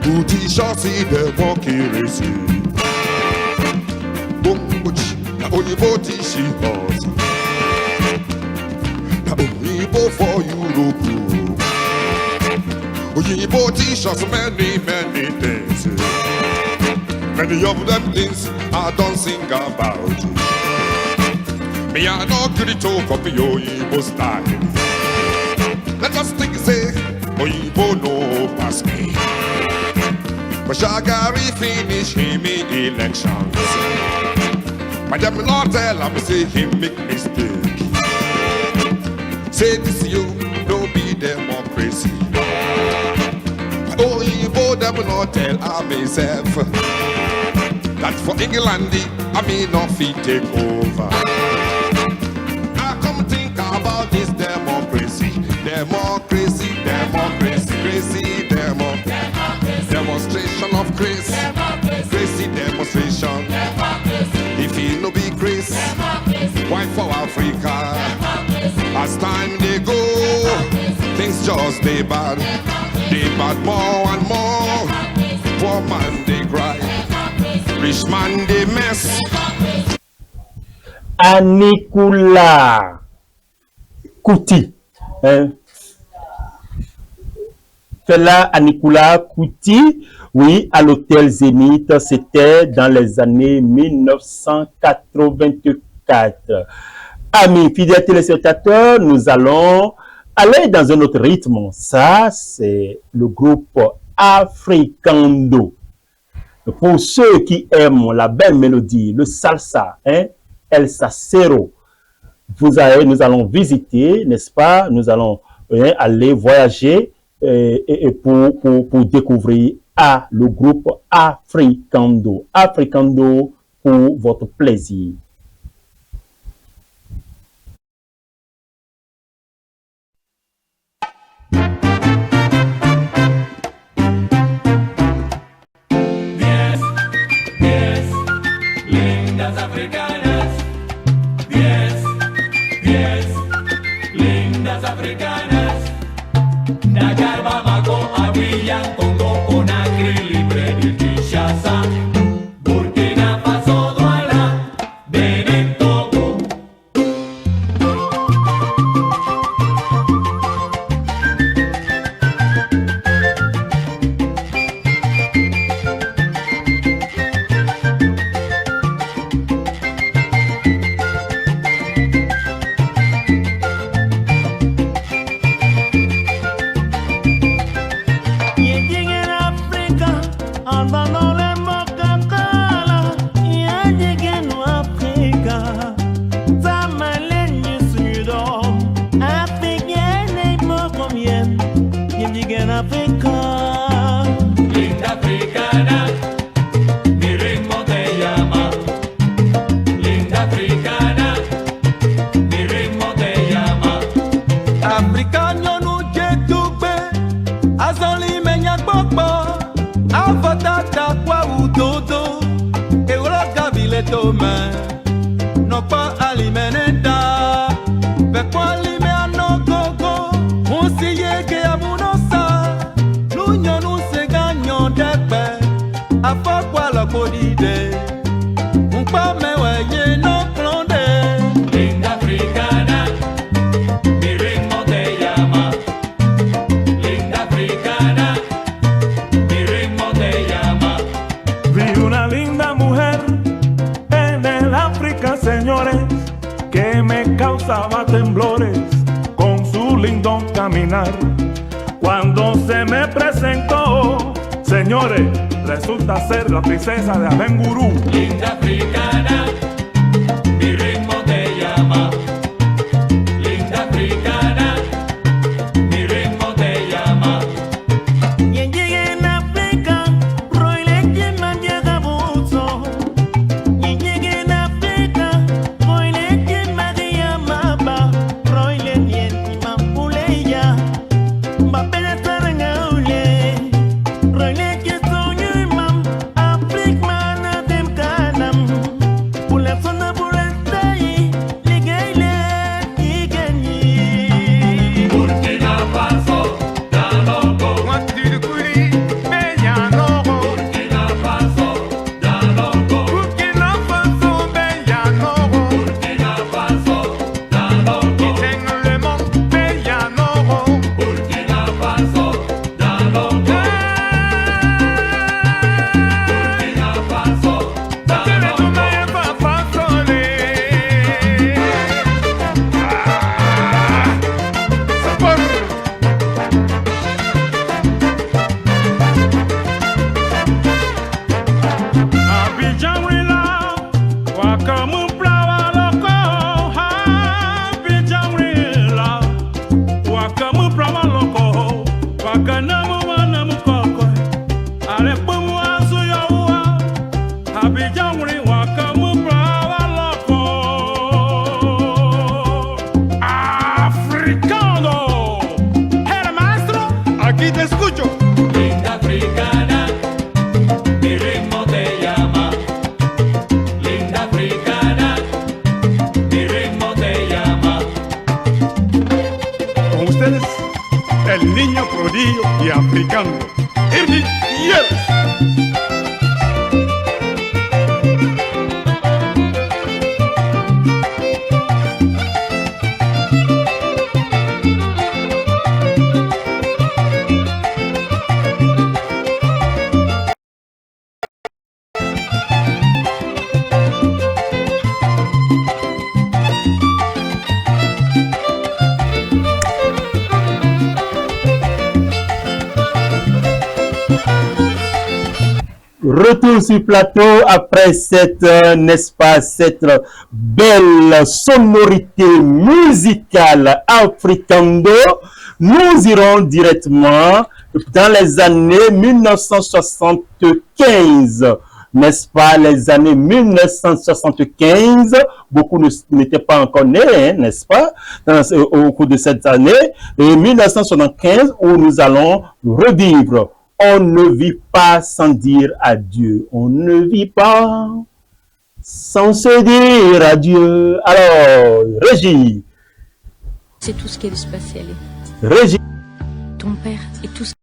Booty shorty, the monkey racing. Na Oyibo she hot. Na Oyibo for Europe. Oyibo t-shirts, many things. Many of them things I don't sing about. Me I no good to copy Oyibo style. Let us think say Oyibo no pass me. But Shagari finish him in elections. But them not tell him say him make mistake. Say this you no be democracy. Oyibo them not tell myself that for England I mean not fit take over. I come think about this democracy, democracy, democracy, crazy demonstration of grace, crazy demonstration. If he no be grace, why for Africa? As time they go, things just they bad more and more. Poor man they cry, rich man they mess. Anikula Kuti. Fela Anikula Kuti, oui, à l'hôtel Zénith, c'était dans les années 1984. Amis fidèles téléspectateurs, nous allons aller dans un autre rythme. Ça, c'est le groupe Africando. Pour ceux qui aiment la belle mélodie, le salsa, El Sacero, nous allons visiter, n'est-ce pas? Nous allons aller voyager et pour découvrir le groupe Africando. Africando pour votre plaisir. Cuando se me presentó, señores, resulta ser la princesa de Abengurú. Linda africana, mi ritmo te llama. Linda africana, mi ritmo te llama. Y llegué en África, Roy le llama Diagabuzo. Y llegué en África, Roy le llama Diamaba. Roy le llama Puleya. Roy le llama Africa, Manadem Kanam. africana, mi ritmo te llama. Linda africana, mi ritmo te llama. Con ustedes, el niño prodigio y africano, Irving Hieres. Retour sur plateau après cette, n'est-ce pas, cette belle sonorité musicale africando. Nous irons directement dans les années 1975. N'est-ce pas, les années 1975, beaucoup n'étaient pas encore nés, hein, n'est-ce pas, au cours de cette année, et 1975, où nous allons revivre. On ne vit pas sans dire adieu. On ne vit pas sans se dire adieu. Alors, Régie. C'est tout ce qui allait se passer, allez. Régie. Ton père et tout ce...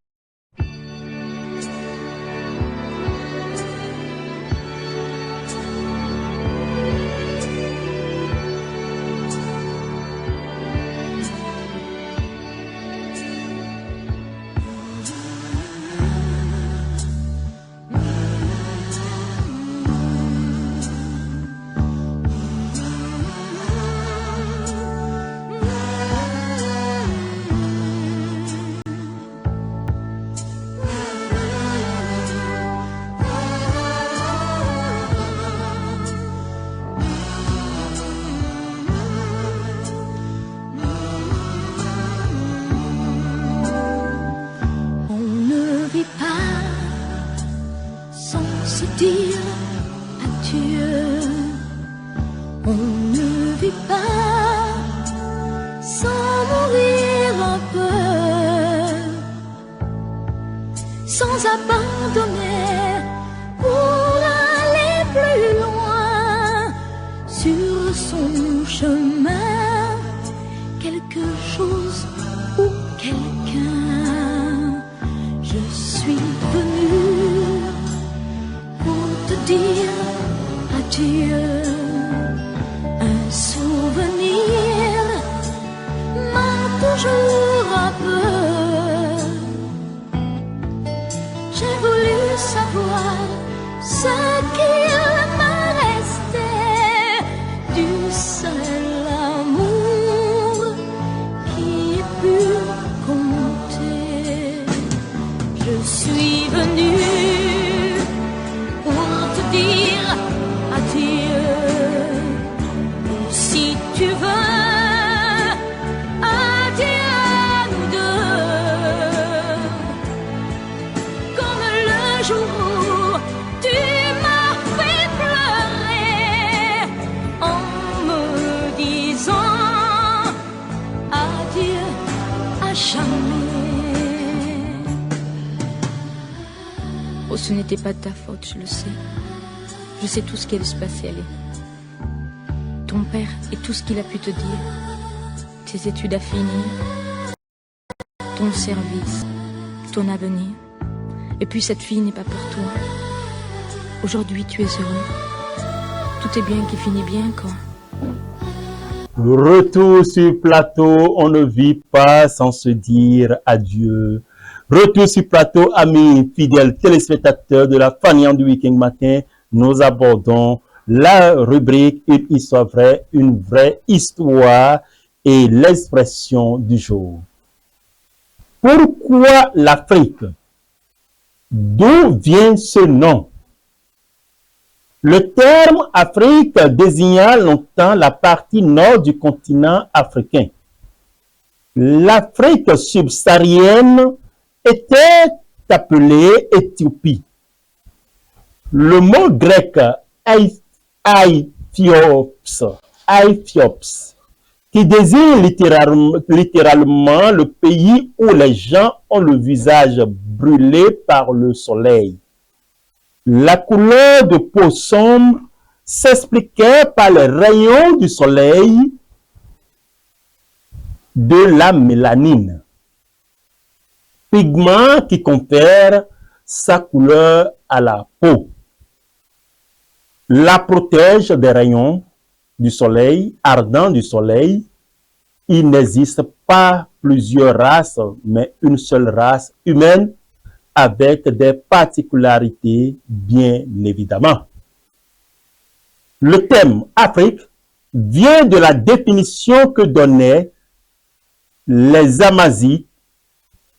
Ce n'était pas de ta faute, je le sais. Je sais tout ce qui allait se passer, allez. Ton père et tout ce qu'il a pu te dire. Tes études à finir. Ton service. Ton avenir. Et puis cette fille n'est pas pour toi. Aujourd'hui, tu es heureux. Tout est bien qui finit bien, quoi. Retour sur plateau, on ne vit pas sans se dire adieu. Retour sur plateau, amis fidèles téléspectateurs de la Fanion du Week-end Matin. Nous abordons la rubrique Une histoire vraie, une vraie histoire et l'expression du jour. Pourquoi l'Afrique? D'où vient ce nom? Le terme Afrique désigna longtemps la partie nord du continent africain. L'Afrique subsaharienne était appelée Éthiopie. Le mot grec Aithiops qui désigne littéralement le pays où les gens ont le visage brûlé par le soleil. La couleur de peau sombre s'expliquait par les rayons du soleil de la mélanine, pigment qui confère sa couleur à la peau, la protège des rayons du soleil, ardent du soleil. Il n'existe pas plusieurs races, mais une seule race humaine avec des particularités, bien évidemment. Le thème Afrique vient de la définition que donnaient les Amazites,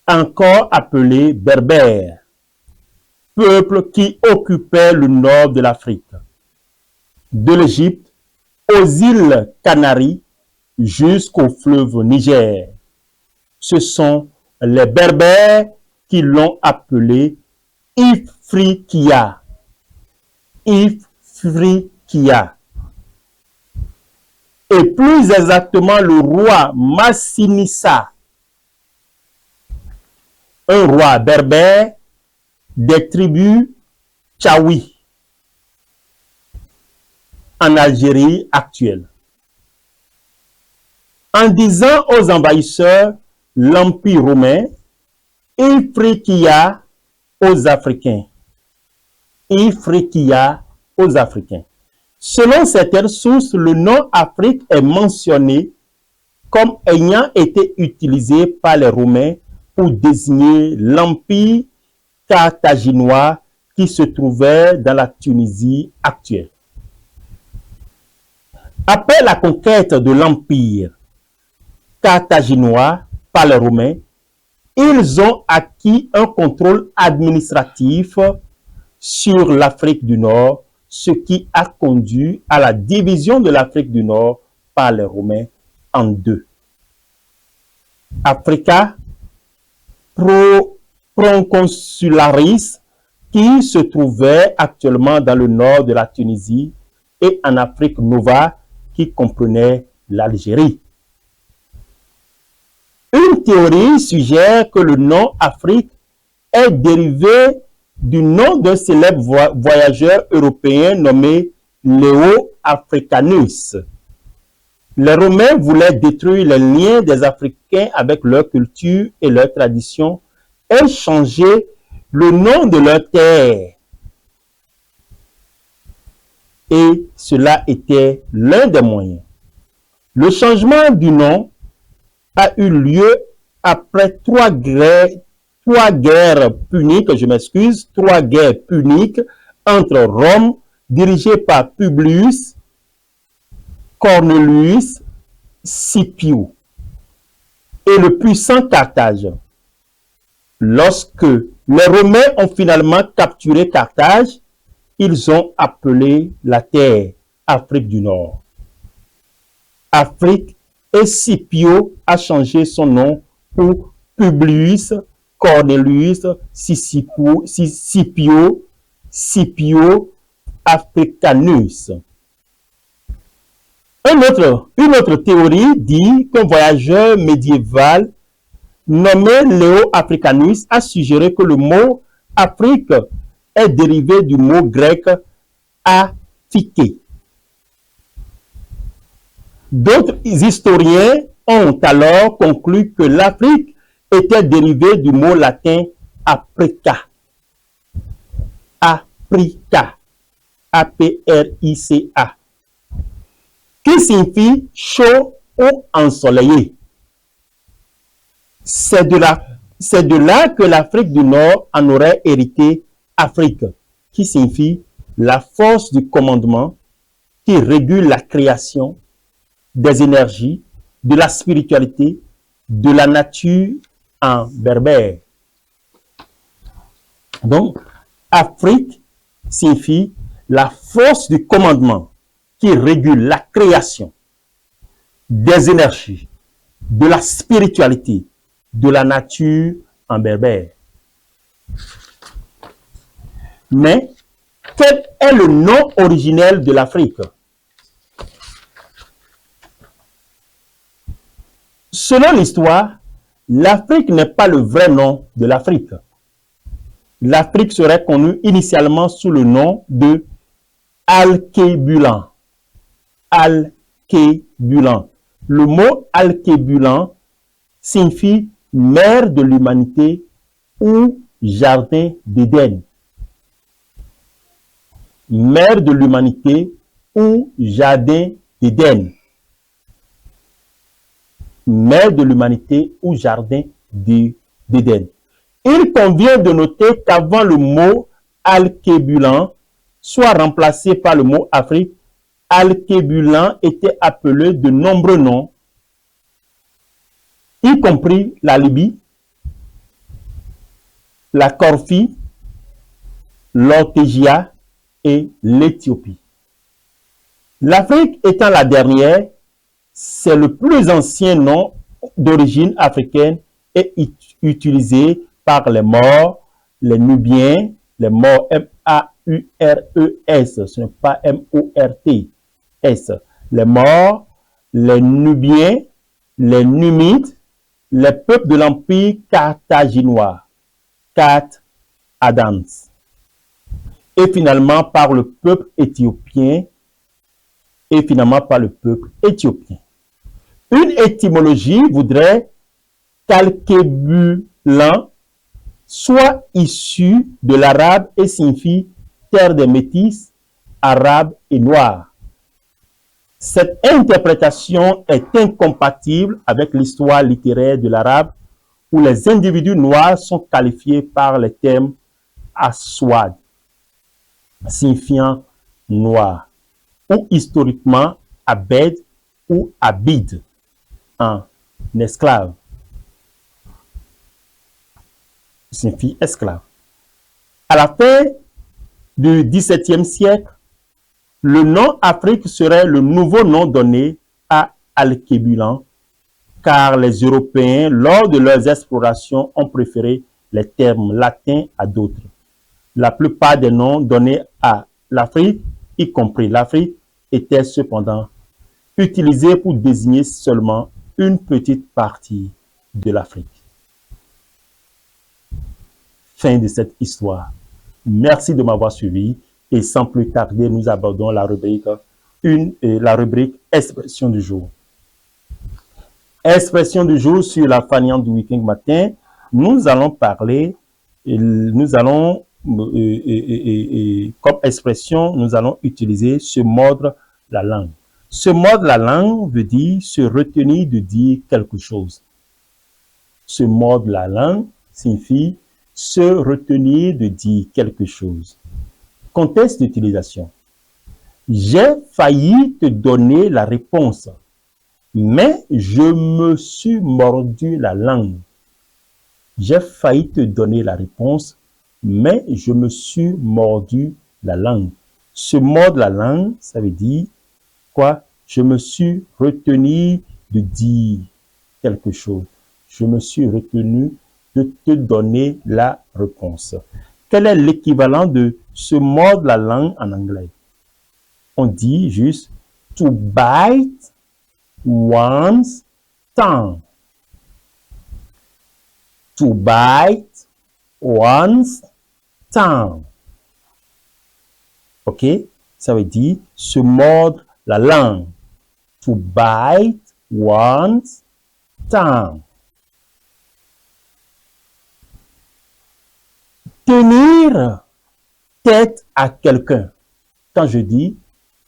encore appelés Berbères, peuple qui occupait le nord de l'Afrique, de l'Égypte aux îles Canaries jusqu'au fleuve Niger. Ce sont les Berbères qui l'ont appelé Ifriqiya. Ifriqiya. Et plus exactement le roi Massinissa, un roi berbère des tribus Tchaoui en Algérie actuelle. En disant aux envahisseurs l'Empire romain, Ifriqiya aux Africains. Ifriqiya aux Africains. Selon certaines sources, le nom Afrique est mentionné comme ayant été utilisé par les Romains pour désigner l'empire carthaginois qui se trouvait dans la Tunisie actuelle. Après la conquête de l'empire carthaginois par les Romains, ils ont acquis un contrôle administratif sur l'Afrique du Nord, ce qui a conduit à la division de l'Afrique du Nord par les Romains en deux. Africa Proconsularis, qui se trouvait actuellement dans le nord de la Tunisie, et en Afrique Nova, qui comprenait l'Algérie. Une théorie suggère que le nom Afrique est dérivé du nom d'un célèbre voyageur européen nommé Leo Africanus. Les Romains voulaient détruire les liens des Africains avec leur culture et leur tradition et changer le nom de leur terre. Et cela était l'un des moyens. Le changement du nom a eu lieu après trois guerres puniques entre Rome, dirigée par Publius Cornelius Scipio, et le puissant Carthage. Lorsque les Romains ont finalement capturé Carthage, ils ont appelé la terre Afrique du Nord. Afrique, et Scipio a changé son nom pour Publius Cornelius Scipio Africanus. Une autre théorie dit qu'un voyageur médiéval nommé Leo Africanus a suggéré que le mot Afrique est dérivé du mot grec aphiké. D'autres historiens ont alors conclu que l'Afrique était dérivée du mot latin Africa. Africa. A-P-R-I-C-A. Qui signifie chaud ou ensoleillé. C'est de là que l'Afrique du Nord en aurait hérité Afrique, qui signifie la force du commandement qui régule la création, des énergies, de la spiritualité, de la nature en berbère. Donc, Afrique signifie la force du commandement qui régule la création, des énergies, de la spiritualité, de la nature en berbère. Mais, quel est le nom originel de l'Afrique? Selon l'histoire, l'Afrique n'est pas le vrai nom de l'Afrique. L'Afrique serait connue initialement sous le nom de Alkébulan. Alkébulan. Le mot Alkébulan signifie mère de l'humanité ou jardin d'Éden. Mère de l'humanité ou jardin d'Éden. Mère de l'humanité ou jardin d'Éden. Il convient de noter qu'avant le mot Alkébulan soit remplacé par le mot Afrique, Alkébulan était appelé de nombreux noms, y compris la Libye, la Corfie, l'Ortégia et l'Éthiopie. L'Afrique étant la dernière, c'est le plus ancien nom d'origine africaine et utilisé par les Maures, les Nubiens, les Maures M-A-U-R-E-S, ce n'est pas M-O-R-T-S, les Maures, les Nubiens, les Numides, les peuples de l'Empire carthaginois, Cat Adams, et finalement par le peuple éthiopien, Une étymologie voudrait qu'Alkébulan soit issu de l'arabe et signifie terre des métis, arabes et noirs. Cette interprétation est incompatible avec l'histoire littéraire de l'arabe où les individus noirs sont qualifiés par les termes aswad, signifiant noir, ou historiquement abed ou abid, un esclave, signifie esclave. À la fin du XVIIe siècle, le nom Afrique serait le nouveau nom donné à Alkébulan, car les Européens, lors de leurs explorations, ont préféré les termes latins à d'autres. La plupart des noms donnés à l'Afrique, y compris l'Afrique, étaient cependant utilisés pour désigner seulement une petite partie de l'Afrique. Fin de cette histoire. Merci de m'avoir suivi et sans plus tarder, nous abordons la rubrique Expression du jour. Expression du jour sur la faniante du week-end matin. Nous allons parler, comme expression, nous allons utiliser se mordre la langue. Se mordre la langue veut dire se retenir de dire quelque chose. Se mordre la langue signifie se retenir de dire quelque chose. Contexte d'utilisation. J'ai failli te donner la réponse, mais je me suis mordu la langue. J'ai failli te donner la réponse, mais je me suis mordu la langue. Se mordre la langue, ça veut dire quoi? Je me suis retenu de dire quelque chose. Je me suis retenu de te donner la réponse. Quel est l'équivalent de se mordre la langue en anglais? On dit juste to bite one's tongue. To bite one's tongue. Ok? Ça veut dire se mordre la langue. To bite one's tongue. Tenir tête à quelqu'un. Quand je dis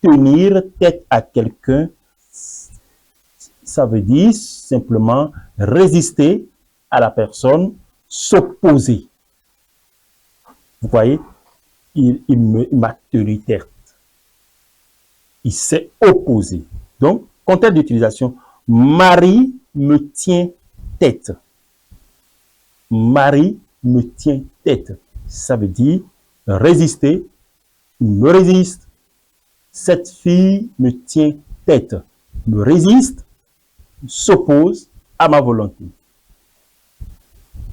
tenir tête à quelqu'un, ça veut dire simplement résister à la personne, s'opposer. Vous voyez, il m'a tenu tête. Il s'est opposé. Donc, contexte d'utilisation, Marie me tient tête. Marie me tient tête. Ça veut dire résister, il me résiste. Cette fille me tient tête, me résiste, s'oppose à ma volonté.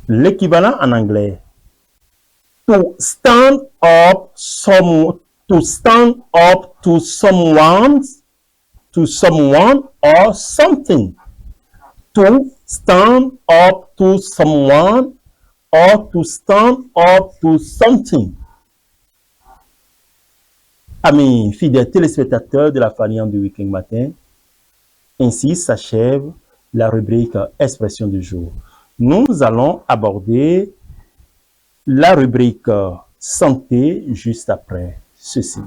L'équivalent en anglais, to stand up to someone or something. To to stand up to someone or to stand up to something. Amis fidèles téléspectateurs de la Farniente du Week-end Matin, ainsi s'achève la rubrique Expression du jour. Nous allons aborder la rubrique Santé juste après ceci.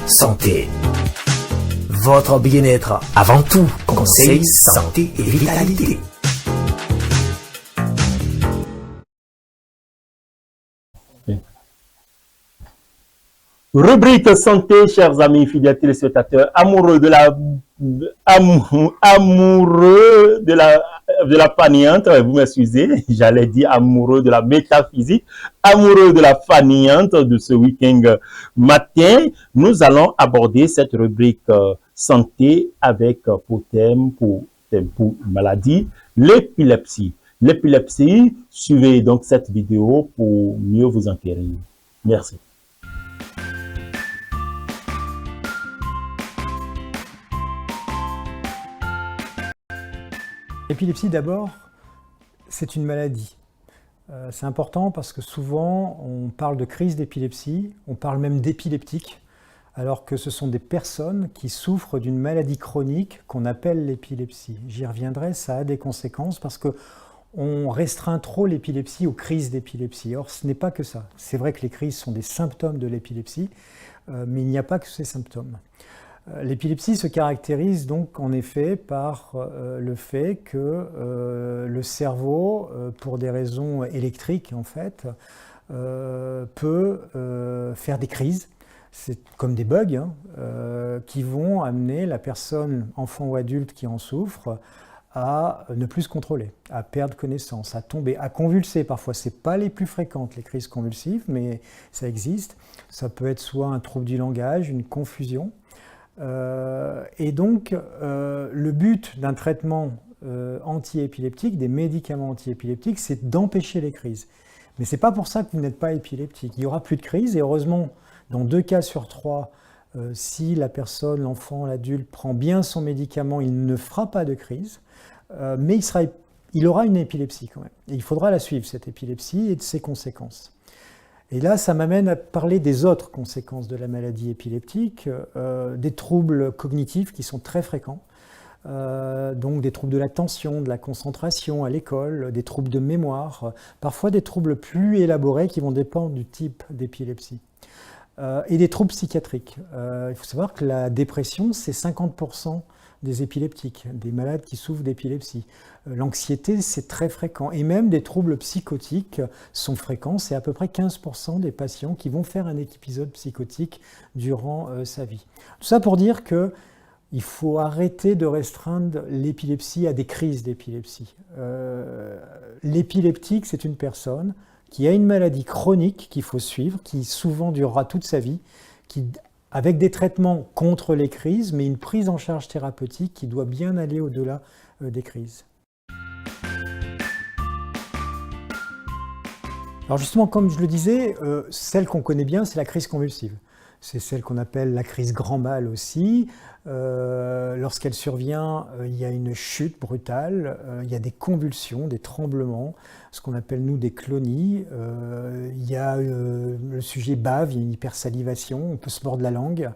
Santé. Votre bien-être avant tout. Conseil, santé et vitalité. Rubrique santé, chers amis fidèles téléspectateurs, amoureux de la Farniente, vous m'excusez, j'allais dire amoureux de la métaphysique, amoureux de la Farniente de ce week-end matin, nous allons aborder cette rubrique santé avec pour thème maladie, l'épilepsie. L'épilepsie, suivez donc cette vidéo pour mieux vous enquérir. Merci. L'épilepsie, d'abord, c'est une maladie. C'est important parce que souvent, on parle de crise d'épilepsie, on parle même d'épileptique, alors que ce sont des personnes qui souffrent d'une maladie chronique qu'on appelle l'épilepsie. J'y reviendrai, ça a des conséquences parce qu'on restreint trop l'épilepsie aux crises d'épilepsie. Or, ce n'est pas que ça. C'est vrai que les crises sont des symptômes de l'épilepsie, mais il n'y a pas que ces symptômes. L'épilepsie se caractérise donc en effet par le fait que le cerveau, pour des raisons électriques en fait, peut faire des crises. C'est comme des bugs qui vont amener la personne, enfant ou adulte qui en souffre, à ne plus se contrôler, à perdre connaissance, à tomber, à convulser. Parfois, ce n'est pas les plus fréquentes, les crises convulsives, mais ça existe. Ça peut être soit un trouble du langage, une confusion. Et donc, le but d'un traitement anti-épileptique, des médicaments anti-épileptiques, c'est d'empêcher les crises. Mais ce n'est pas pour ça que vous n'êtes pas épileptique. Il n'y aura plus de crise et heureusement, dans 2 cas sur 3, si la personne, l'enfant, l'adulte prend bien son médicament, il ne fera pas de crise, mais il aura une épilepsie quand même. Et il faudra la suivre, cette épilepsie, et de ses conséquences. Et là, ça m'amène à parler des autres conséquences de la maladie épileptique, des troubles cognitifs qui sont très fréquents, donc des troubles de l'attention, de la concentration à l'école, des troubles de mémoire, parfois des troubles plus élaborés qui vont dépendre du type d'épilepsie, et des troubles psychiatriques. Il faut savoir que la dépression, c'est 50% des épileptiques, des malades qui souffrent d'épilepsie. L'anxiété, c'est très fréquent. Et même des troubles psychotiques sont fréquents. C'est à peu près 15% des patients qui vont faire un épisode psychotique durant sa vie. Tout ça pour dire qu'il faut arrêter de restreindre l'épilepsie à des crises d'épilepsie. L'épileptique, c'est une personne qui a une maladie chronique qu'il faut suivre, qui souvent durera toute sa vie, avec des traitements contre les crises, mais une prise en charge thérapeutique qui doit bien aller au-delà des crises. Alors justement, comme je le disais, celle qu'on connaît bien, c'est la crise convulsive. C'est celle qu'on appelle la crise grand mal aussi. Lorsqu'elle survient, il y a une chute brutale, il y a des convulsions, des tremblements, ce qu'on appelle nous des clonies. Il y a le sujet bave, il y a une hypersalivation, on peut se mordre la langue,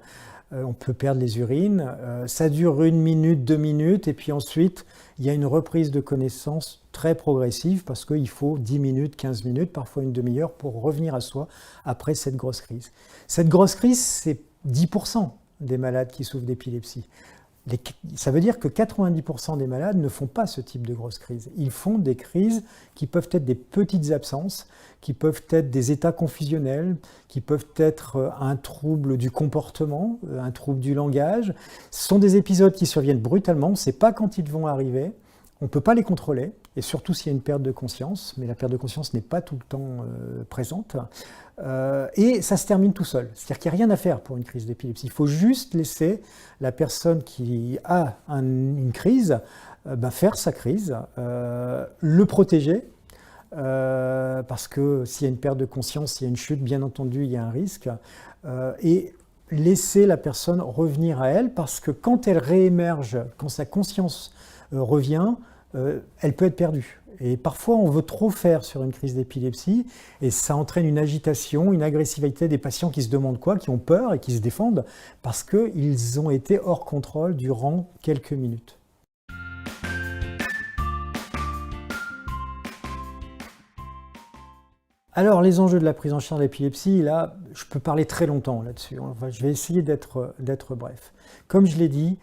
on peut perdre les urines. Ça dure 1 minute, 2 minutes, et puis ensuite, il y a une reprise de connaissance très progressive parce qu'il faut 10 minutes, 15 minutes, parfois une demi-heure pour revenir à soi après cette grosse crise. Cette grosse crise, c'est 10% des malades qui souffrent d'épilepsie. Ça veut dire que 90% des malades ne font pas ce type de grosse crise. Ils font des crises qui peuvent être des petites absences, qui peuvent être des états confusionnels, qui peuvent être un trouble du comportement, un trouble du langage. Ce sont des épisodes qui surviennent brutalement, on ne sait pas quand ils vont arriver, on ne peut pas les contrôler, et surtout s'il y a une perte de conscience, mais la perte de conscience n'est pas tout le temps présente. Et ça se termine tout seul. C'est-à-dire qu'il n'y a rien à faire pour une crise d'épilepsie. Il faut juste laisser la personne qui a une crise faire sa crise, le protéger, parce que s'il y a une perte de conscience, s'il y a une chute, bien entendu, il y a un risque. Et laisser la personne revenir à elle, parce que quand elle réémerge, quand sa conscience revient, elle peut être perdue. Et parfois, on veut trop faire sur une crise d'épilepsie, et ça entraîne une agitation, une agressivité des patients qui se demandent quoi, qui ont peur et qui se défendent, parce qu'ils ont été hors contrôle durant quelques minutes. Alors, les enjeux de la prise en charge de l'épilepsie, là, je peux parler très longtemps là-dessus. Enfin, je vais essayer d'être bref. Comme je l'ai dit,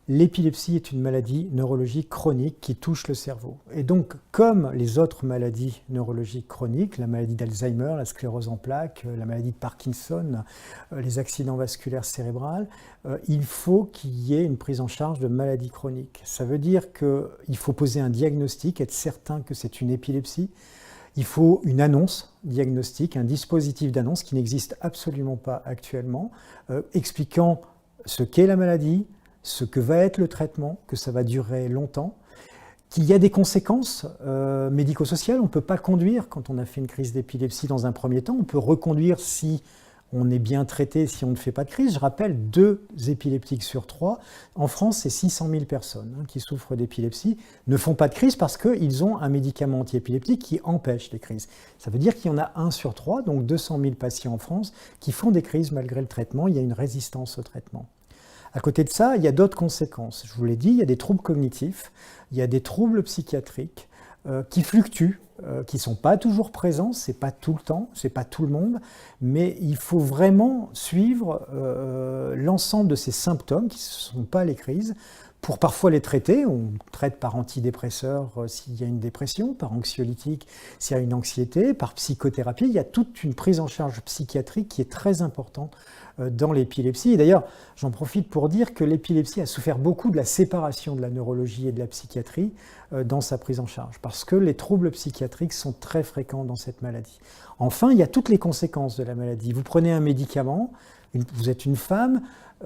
l'épilepsie est une maladie neurologique chronique qui touche le cerveau. Et donc, comme les autres maladies neurologiques chroniques, la maladie d'Alzheimer, la sclérose en plaques, la maladie de Parkinson, les accidents vasculaires cérébraux, il faut qu'il y ait une prise en charge de maladies chroniques. Ça veut dire qu'il faut poser un diagnostic, être certain que c'est une épilepsie. Il faut une annonce diagnostique, un dispositif d'annonce qui n'existe absolument pas actuellement, expliquant ce qu'est la maladie, ce que va être le traitement, que ça va durer longtemps, qu'il y a des conséquences médico-sociales. On ne peut pas conduire quand on a fait une crise d'épilepsie dans un premier temps. On peut reconduire si on est bien traité, si on ne fait pas de crise. Je rappelle, 2 épileptiques sur 3. En France, c'est 600 000 personnes qui souffrent d'épilepsie, ne font pas de crise parce qu'ils ont un médicament antiépileptique qui empêche les crises. Ça veut dire qu'il y en a 1 sur 3, donc 200 000 patients en France, qui font des crises malgré le traitement. Il y a une résistance au traitement. À côté de ça, il y a d'autres conséquences. Je vous l'ai dit, il y a des troubles cognitifs, il y a des troubles psychiatriques qui fluctuent, qui ne sont pas toujours présents, ce n'est pas tout le temps, ce n'est pas tout le monde, mais il faut vraiment suivre l'ensemble de ces symptômes, qui ne sont pas les crises, pour parfois les traiter. On traite par antidépresseurs s'il y a une dépression, par anxiolytique s'il y a une anxiété, par psychothérapie. Il y a toute une prise en charge psychiatrique qui est très importante dans l'épilepsie. Et d'ailleurs, j'en profite pour dire que l'épilepsie a souffert beaucoup de la séparation de la neurologie et de la psychiatrie dans sa prise en charge, parce que les troubles psychiatriques sont très fréquents dans cette maladie. Enfin, il y a toutes les conséquences de la maladie. Vous prenez un médicament, vous êtes une femme,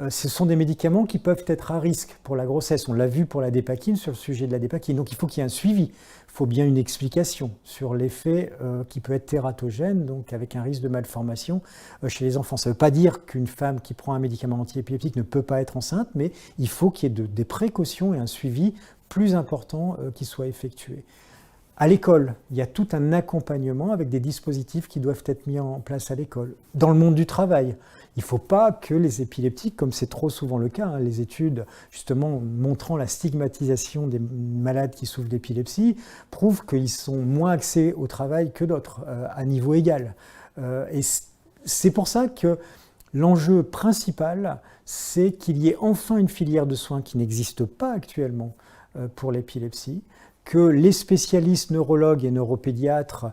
ce sont des médicaments qui peuvent être à risque pour la grossesse. On l'a vu pour la dépakine, sur le sujet de la dépakine. Donc il faut qu'il y ait un suivi, il faut bien une explication sur l'effet qui peut être tératogène, donc avec un risque de malformation chez les enfants. Ça ne veut pas dire qu'une femme qui prend un médicament antiépileptique ne peut pas être enceinte, mais il faut qu'il y ait des précautions et un suivi plus important qui soit effectué. À l'école, il y a tout un accompagnement avec des dispositifs qui doivent être mis en place à l'école. Dans le monde du travail, il ne faut pas que les épileptiques, comme c'est trop souvent le cas, les études justement montrant la stigmatisation des malades qui souffrent d'épilepsie, prouvent qu'ils sont moins axés au travail que d'autres, à niveau égal. Et c'est pour ça que l'enjeu principal, c'est qu'il y ait enfin une filière de soins qui n'existe pas actuellement pour l'épilepsie, que les spécialistes neurologues et neuropédiatres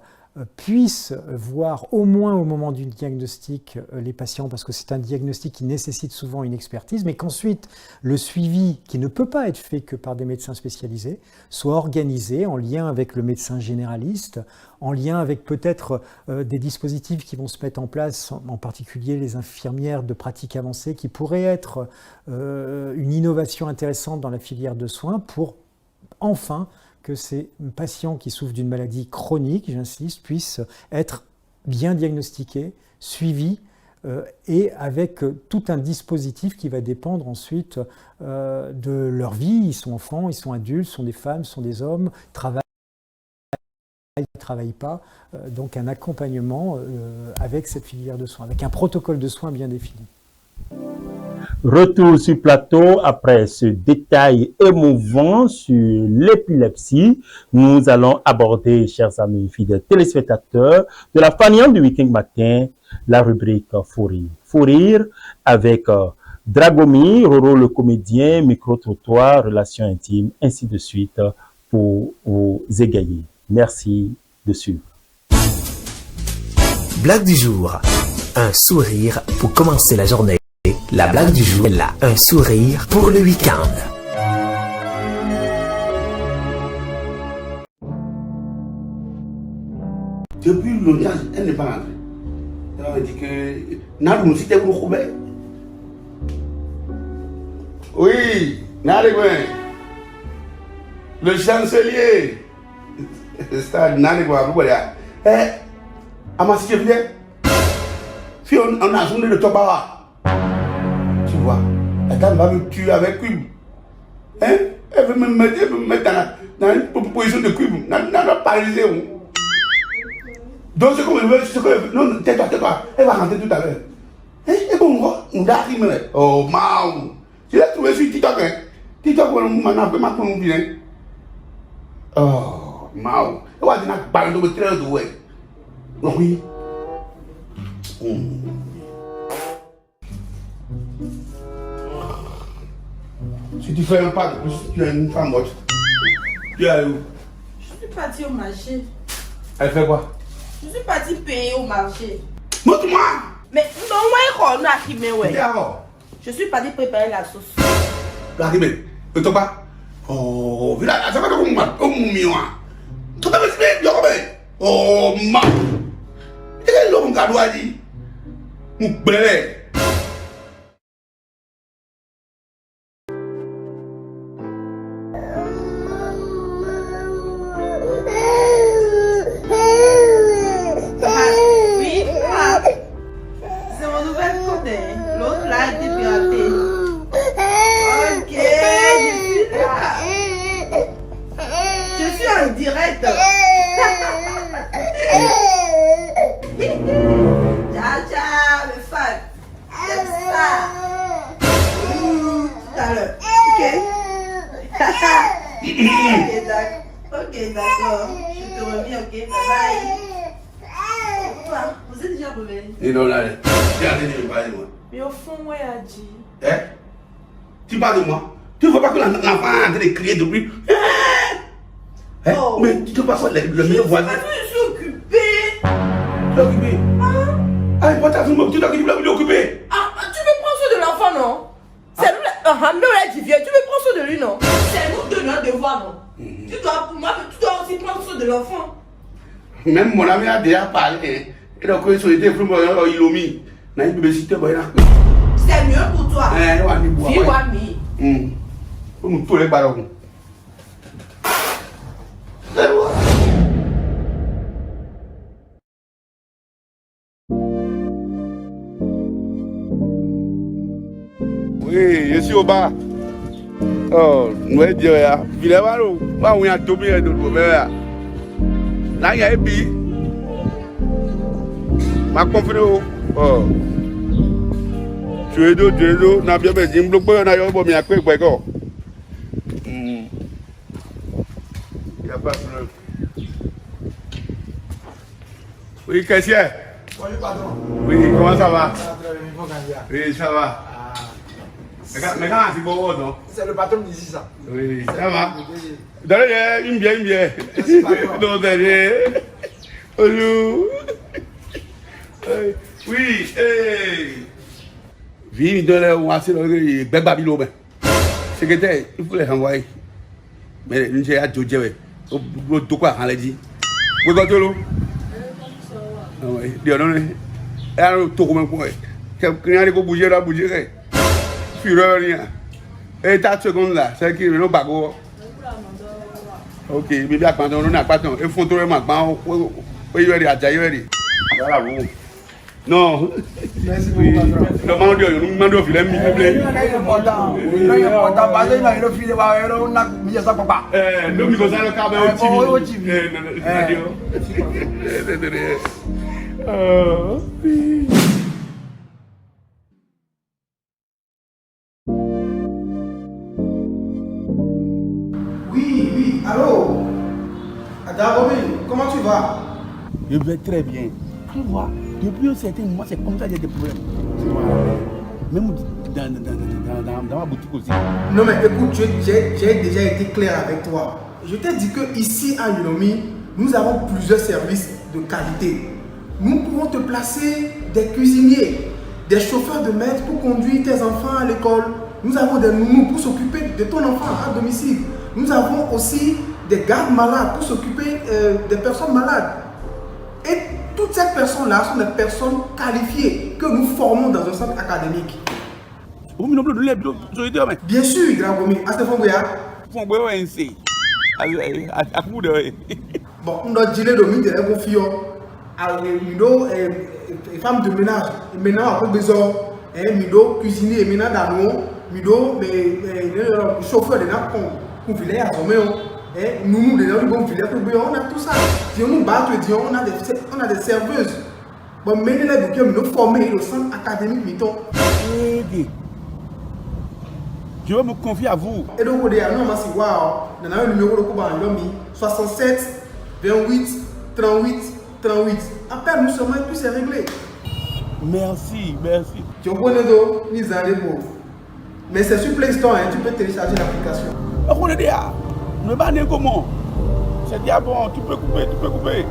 puissent voir au moins au moment du diagnostic les patients, parce que c'est un diagnostic qui nécessite souvent une expertise, mais qu'ensuite le suivi, qui ne peut pas être fait que par des médecins spécialisés, soit organisé en lien avec le médecin généraliste, en lien avec peut-être des dispositifs qui vont se mettre en place, en particulier les infirmières de pratique avancée, qui pourraient être une innovation intéressante dans la filière de soins pour enfin que ces patients qui souffrent d'une maladie chronique, j'insiste, puissent être bien diagnostiqués, suivis et avec tout un dispositif qui va dépendre ensuite de leur vie. Ils sont enfants, ils sont adultes, ils sont des femmes, ils sont des hommes, travaillent, ne travaillent pas. Donc un accompagnement avec cette filière de soins, avec un protocole de soins bien défini. Retour sur plateau après ce détail émouvant sur l'épilepsie. Nous allons aborder, chers amis fidèles téléspectateurs, de la faniante du week-end matin, la rubrique Fou rire. Fou rire avec Dragomi, Roro le comédien, micro-trottoir, relations intimes, ainsi de suite, pour vous égayer. Merci de suivre. Blague du jour. Un sourire pour commencer la journée. La blague du jour est là. Un sourire pour le week-end. Depuis longtemps, elle n'est pas rentrée. Elle m'a dit que Nadou, si t'es pour Koubé. Oui, Nadou, le chancelier. C'est Nadou, eh, à ma si on a journée de Tobara. vois. La dame va me tuer avec cube. Hein? Elle veut me mettre dans une position de cube. Dans le paralysé. Donc, ce qu'on veut, non, tais-toi. Elle va rentrer tout à l'heure. Et bon, on a arrivé. Oh, maou. Je l'ai trouvé sur TikTok. TikTok, on m'a appelé ma conne bien. Oh, maou. Elle va dire que parle de très doué. Oui. Si tu fais un pas de plus, tu es une femme morte. Tu es où? Je suis partie au marché. Elle fait quoi? Je suis partie payer au marché. Montre-moi! Mais non, moi, on a arrivé, ouais. Je suis partie préparer la sauce. L'arrivée, ne t'en pas. Oh, voilà, ça va comme moi. Oh, mon mignon. Tout à fait, bien, oh, ma. Et quel homme qu'a doit dire? Mon bébé. Oui, c'est mon nouvel côté. L'autre là a été piraté. Ok, je suis là. Je suis en direct. Ciao, le fan. C'est ça. Tout à l'heure. Ok, d'accord. Je te reviens, ok? Bye bye. Vous êtes déjà revenu? Et non, là, regardez, moi. Mais au fond, moi, a dit. Hein? Tu parles de moi? Tu ne vois pas que l'enfant est en train de crier depuis. Hein? Oh. Mais tu ne vois pas le meilleur voisin. Je suis occupée. Tu es occupé? Ah, il faut t'assumer, tu t'es occupé. Ah, tu veux prendre soin de l'enfant, non? C'est lui, mais on a dit vieux, tu veux prendre soin de lui, non? C'est nous deux notre devoir, non? Tu dois aussi prendre soin de l'enfant. Même mon ami a déjà parlé. Et donc, il a été il l'a mis. C'est mieux pour toi. Viens, Wami. Pour nous tous les ballons. Oui, je suis au bas. Oh, nous allons dire, il est là, on a tout bien de nous. Là, il y a un billet. Ma confiance. Oh. Tu es d'eau, n'a bien besoin de bloquer, on a eu un bon mieux quoi. Il n'y a pas de problème. Oui, qu'est-ce que c'est? Oui, comment ça va? Oui, ça va. Mais quand c'est beau, non? C'est le patron d'ici, ça. Oui, ça va. Donnez une bien. Non, donnez. Bonjour. Oui, viens de là où on le Babylone. Secrétaire, il faut les renvoyer. Mais une chose à tout dire, tout quoi, on l'a dit. Vous êtes là? Oui, non, tout comme quoi. Quelqu'un qui bouger là, bouger. Fureur, rien. Et ta seconde là, c'est qui est le bagot. Ok, mais bien, quand on n'a pas de temps, il faut trouver ma main. Oui, il y a déjà eu. Voilà, bon. Non. Merci beaucoup, patron. Le monde, nous demandons de filer, s'il vous plaît. Il est important. Il est important parce qu'il a le filet, on a mis ça papa. Nous, nous avons le câble au TV. Oui, allô? Adabomé, comment tu vas? Je vais très bien. Tu vois, depuis un certain moment, c'est comme ça qu'il y a des problèmes. Même dans ma boutique aussi. Non mais écoute, j'ai déjà été clair avec toi. Je t'ai dit que ici à Unomi, nous avons plusieurs services de qualité. Nous pouvons te placer des cuisiniers, des chauffeurs de maître pour conduire tes enfants à l'école. Nous avons des nounous pour s'occuper de ton enfant à domicile. Nous avons aussi des gardes malades pour s'occuper des personnes malades. Et toutes ces personnes-là sont des personnes qualifiées que nous formons dans un centre académique. Bien sûr, Dragomi. À ce moment-là, bon, on doit dire le domaine de la confiance. Les femmes de ménage, maintenant, on a besoin et Mido, cuisinier, Mina Dano, Mido, chauffeur de la con, Villers à Roméo, et nous, les gens qui vont on a tout ça. Si on nous bat, on a des serveuses. Bon, mais les gens qui nous former au centre académique, Miton. Je vais me confier à vous. Et donc, on dit, non, mais c'est wow. Dans le numéro de Kouba, 67 28 38 38. Appelle nous seulement et puis c'est réglé. Merci, merci. Tu connais donc, mise en mots. Mais c'est sur Play Store, hein, tu peux télécharger l'application. On est déjà. Ne pas comment. C'est déjà bon, tu peux couper.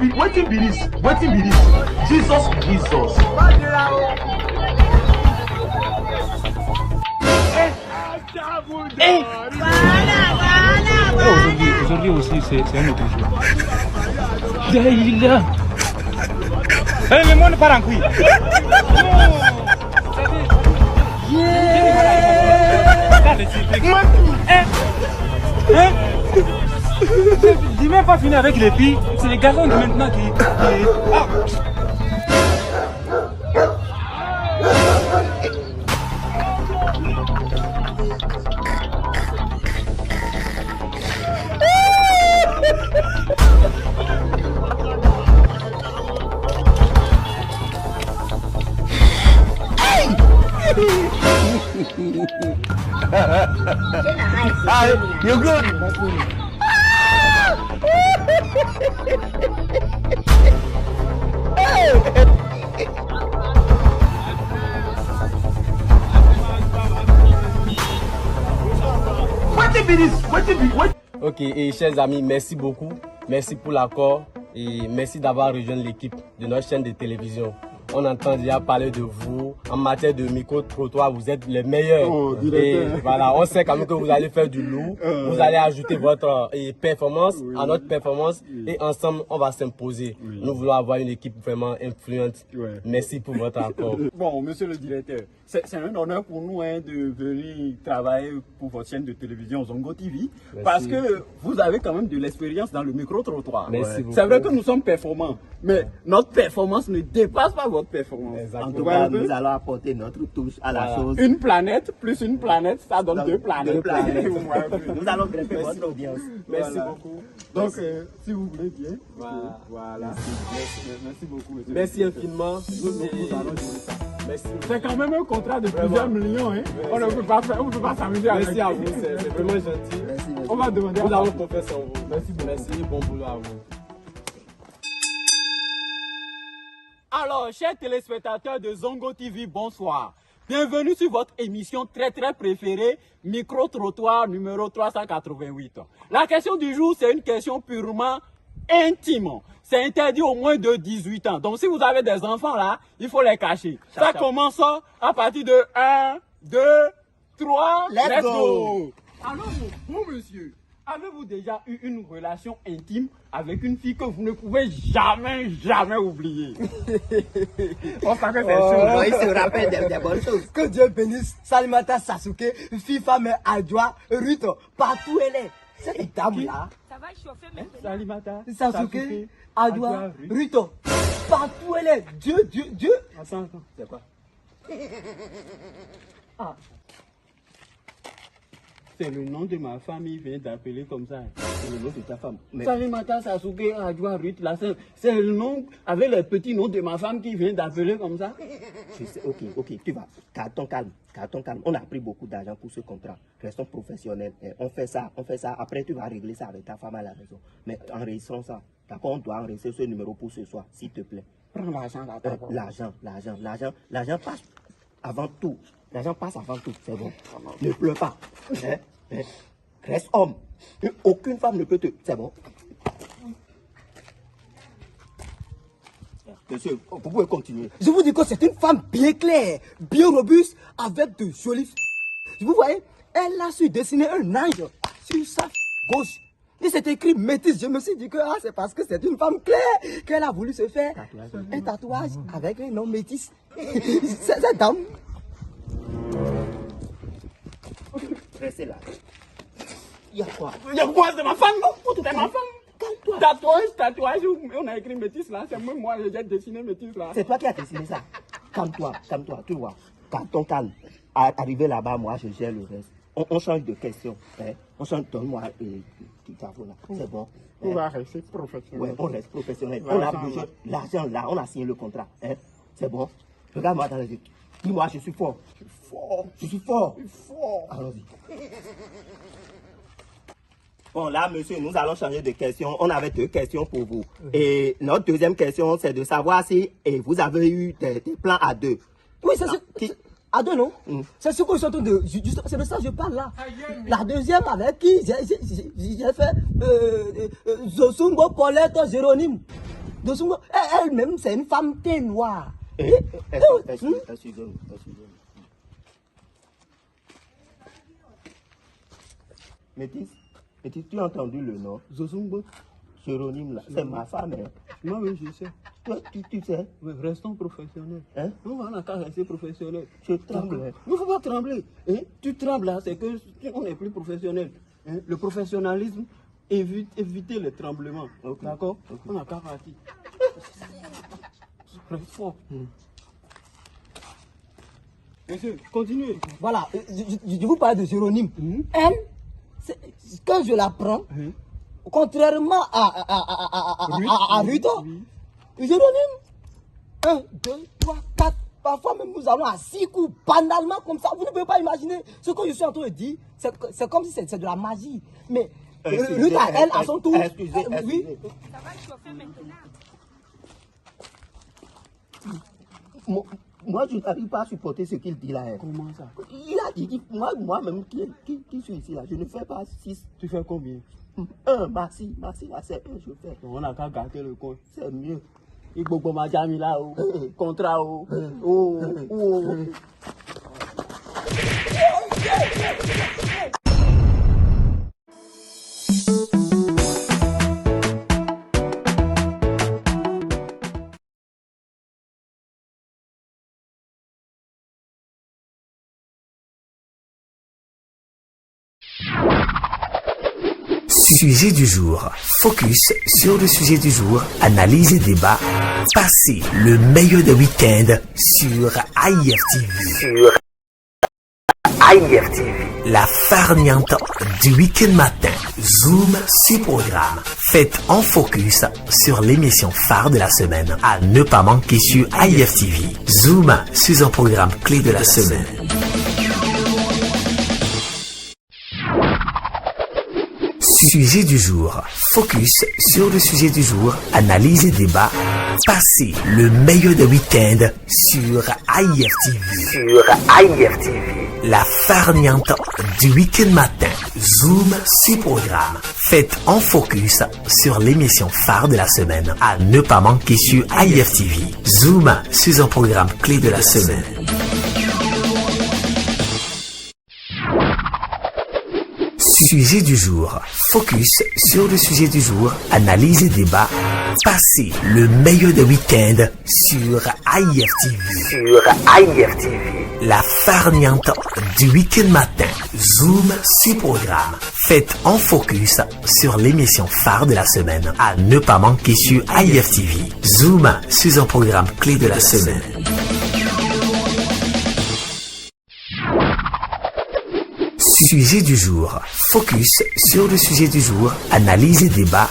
Wetin be this? Jesus. Aujourd'hui aussi, c'est un autre jour. Il est là. Le monde part en couille. J'ai même pas fini avec les filles, c'est les garçons de maintenant qui... Ah. You're good. Ok, et chers amis, merci beaucoup. Merci pour l'accord et merci d'avoir rejoint l'équipe de notre chaîne de télévision. On entend déjà parler de vous. En matière de micro-trottoir, vous êtes les meilleurs. Et voilà, on sait quand même que vous allez faire du lourd. Vous allez ajouter votre performance à notre performance. Et ensemble, on va s'imposer. Nous voulons avoir une équipe vraiment influente. Merci pour votre accord. Bon, monsieur le directeur, c'est un honneur pour nous de venir travailler pour votre chaîne de télévision Zongo TV. Merci. Parce que vous avez quand même de l'expérience dans le micro-trottoir. Merci beaucoup. C'est vrai que nous sommes performants. Mais notre performance ne dépasse pas votre performance. En tout cas, nous allons apporter notre touche à la chose. Une planète plus une planète, ça donne deux planètes. Nous allons greffer votre audience. Merci beaucoup. Donc, si vous voulez bien. Voilà. Merci beaucoup. Monsieur. Merci infiniment. Nous allons jouer ça. Merci. C'est quand même un contrat de plusieurs millions. Hein. On ne peut pas faire, on ne peut pas s'amuser avec. Merci à vous, c'est vraiment gentil. Merci. On va demander. Nous avons confiance en vous. Merci beaucoup. Merci, bon boulot à vous. Alors, chers téléspectateurs de Zongo TV, bonsoir. Bienvenue sur votre émission très préférée, Micro-trottoir numéro 388. La question du jour, c'est une question purement intime. C'est interdit au moins de 18 ans. Donc, si vous avez des enfants là, il faut les cacher. Ça commence à partir de 1, 2, 3, let's go. Alors, bon monsieur, avez-vous déjà eu une relation intime avec une fille que vous ne pouvez jamais oublier? On s'appelle des choses. Il se rappelle des bonnes choses. Que Dieu bénisse Salimata Sasuke, FIFA mais Adjoa, Ruth, partout elle est. Cette dame-là. Ça va chauffer maintenant. Salimata Sasuke, Adjoa, Ruth, partout elle est. Dieu. Attends, c'est quoi? Ah. C'est le nom de ma femme, il vient d'appeler comme ça. C'est le nom de ta femme. Salimata Sasuke, Adjoa, Ruth, la sœur. C'est le nom, avec les petits noms de ma femme qui vient d'appeler comme ça. Je sais, ok, tu vas. Carton calme. On a pris beaucoup d'argent pour ce contrat. Restons professionnels. On fait ça. Après, tu vas régler ça avec ta femme à la maison. Mais enregistrons ça. D'accord, on doit enregistrer ce numéro pour ce soir, s'il te plaît. Prends l'argent là. L'argent passe avant tout. L'argent passe avant tout, c'est bon. Ne pleure pas. Reste homme. Aucune femme ne peut te... C'est bon. Monsieur, vous pouvez continuer. Je vous dis que c'est une femme bien claire, bien robuste, avec de jolies... Vous voyez, elle a su dessiner un ange sur sa gauche. Et c'est écrit métisse. Je me suis dit que c'est parce que c'est une femme claire qu'elle a voulu se faire un tatouage avec un nom métisse. C'est cette dame. Restez là. Il y a quoi? Il y a quoi? C'est ma femme, non? C'est ma femme. Tatouage, on a écrit métis là. C'est moi, j'ai dessiné métis là. C'est toi qui as dessiné ça. Calme-toi, tu vois. Carton calme. Arrivé là-bas, moi, je gère le reste. On change de question. Hein? On change, donne-moi petit tableau là. C'est bon. On va rester professionnel. Ouais, on reste professionnel. Ouais, On a besoin l'argent là, on a signé le contrat. Hein? C'est bon. Regarde-moi dans les yeux. Dis-moi, je suis fort. Je suis fort. Allons-y. Bon, là, monsieur, nous allons changer de question. On avait 2 questions pour vous. Et notre deuxième question, c'est de savoir si vous avez eu des plans à 2. Oui, c'est ce... À 2, non? C'est ce que je suis en train de... C'est de ça que je parle là. La deuxième avec qui j'ai fait Zosungo Paulette Jérôme. Zosungo, elle-même, c'est une femme teint noire. Excusez-moi. Métis, tu as entendu le nom? Zosungo Jérôme là. C'est ma femme. Hein? Moi, oui, je sais. Toi, tu sais? Oui, restons professionnels. Hein? Nous, on n'a qu'à rester professionnels. Je tremble. Il ne faut pas trembler. Hein? Tu trembles là, c'est qu'on n'est plus professionnel. Hein? Le professionnalisme, éviter le tremblement. Okay. D'accord? Okay. On n'a qu'à partir. Reste fort. Monsieur, continuez. Voilà, je vous parle de Jérôme. Elle, quand je la prends, contrairement à Ruto, Jérôme, 1, 2, 3, 4, parfois même nous allons à 6 coups, banalement comme ça. Vous ne pouvez pas imaginer ce que je suis en train de dire. C'est comme si c'est de la magie. Mais Ruto, elle, à son tour. Excusez. Oui. Ça va chauffer maintenant. Moi, je n'arrive pas à supporter ce qu'il dit là. Hein. Comment ça? Il a dit, moi-même qui suis ici là, je ne fais pas 6. Tu fais combien? 1, merci là, c'est 1, je fais. On n'a qu'à gâter le coin. C'est mieux. Il faut que ma jamie là, contrat, Sujet du jour. Focus sur le sujet du jour. Analyse et débat. Passez le meilleur des week-ends sur IFTV. La farniente du week-end matin. Zoom sur programme. Faites en focus sur l'émission phare de la semaine. À ne pas manquer sur IFTV. Zoom sur un programme clé de la semaine. Sujet du jour. Focus sur le sujet du jour. Analyse et débat. Passez le meilleur des week-ends sur IFTV. La farniente du week-end matin. Zoom sur programme. Faites en focus sur l'émission phare de la semaine. À ne pas manquer sur IFTV. Zoom sur un programme clé de la semaine. Sujet du jour. Focus sur le sujet du jour. Analyse et débat. Passez le meilleur des week-ends sur IFTV. La farniente du week-end matin. Zoom sur programme. Faites en focus sur l'émission phare de la semaine. À ne pas manquer sur IFTV. Zoom sur un programme clé de la semaine. Sujet du jour. Focus sur le sujet du jour. Analyse et débat.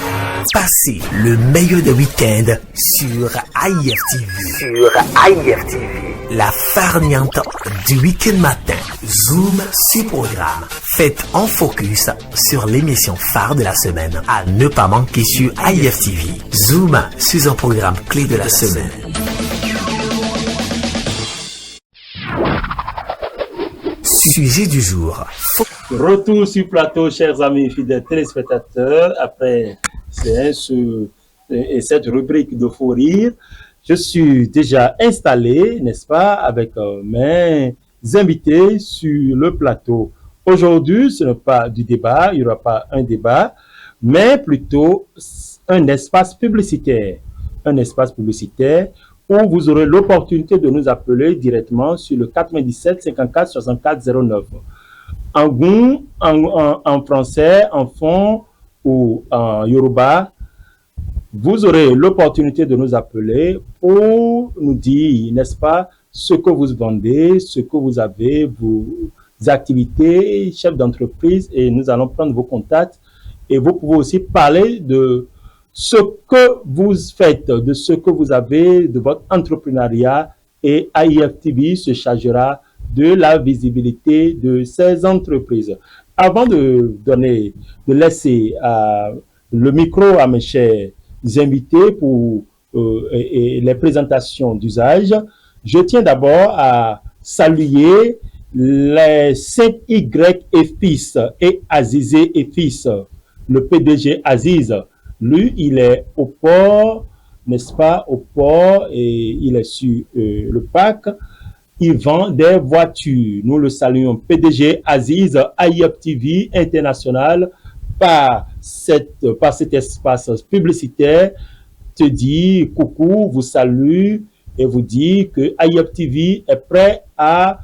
Passez le meilleur des week-ends sur IFTV. La farniente du week-end matin. Zoom sur programme. Faites en focus sur l'émission phare de la semaine. À ne pas manquer sur IFTV. Zoom sur un programme clé de la semaine. Sujet du jour. Retour sur plateau, chers amis fidèles téléspectateurs, après cette rubrique de faux rire. Je suis déjà installé, n'est-ce pas, avec mes invités sur le plateau. Aujourd'hui, ce n'est pas du débat, il n'y aura pas un débat. mais plutôt un espace publicitaire. Un espace publicitaire où vous aurez l'opportunité de nous appeler directement sur le 97 54 64 09. En Goun, en français, en fond ou en Yoruba, vous aurez l'opportunité de nous appeler pour nous dire, n'est-ce pas, ce que vous vendez, ce que vous avez, vos activités, chef d'entreprise, et nous allons prendre vos contacts. Et vous pouvez aussi parler de ce que vous faites, de ce que vous avez, de votre entrepreneuriat, et AIFTV se chargera de la visibilité de ces entreprises. Avant de laisser le micro à mes chers invités pour les présentations d'usage, je tiens d'abord à saluer les 5Y et fils et Azizé et fils. Le PDG Aziz, lui, il est au port, n'est-ce pas, au port, et il est sur le parc. Il vend des voitures. Nous le saluons. PDG Aziz, AIFTV International, par cet espace publicitaire, te dit coucou, vous salue et vous dit que AIFTV est prêt à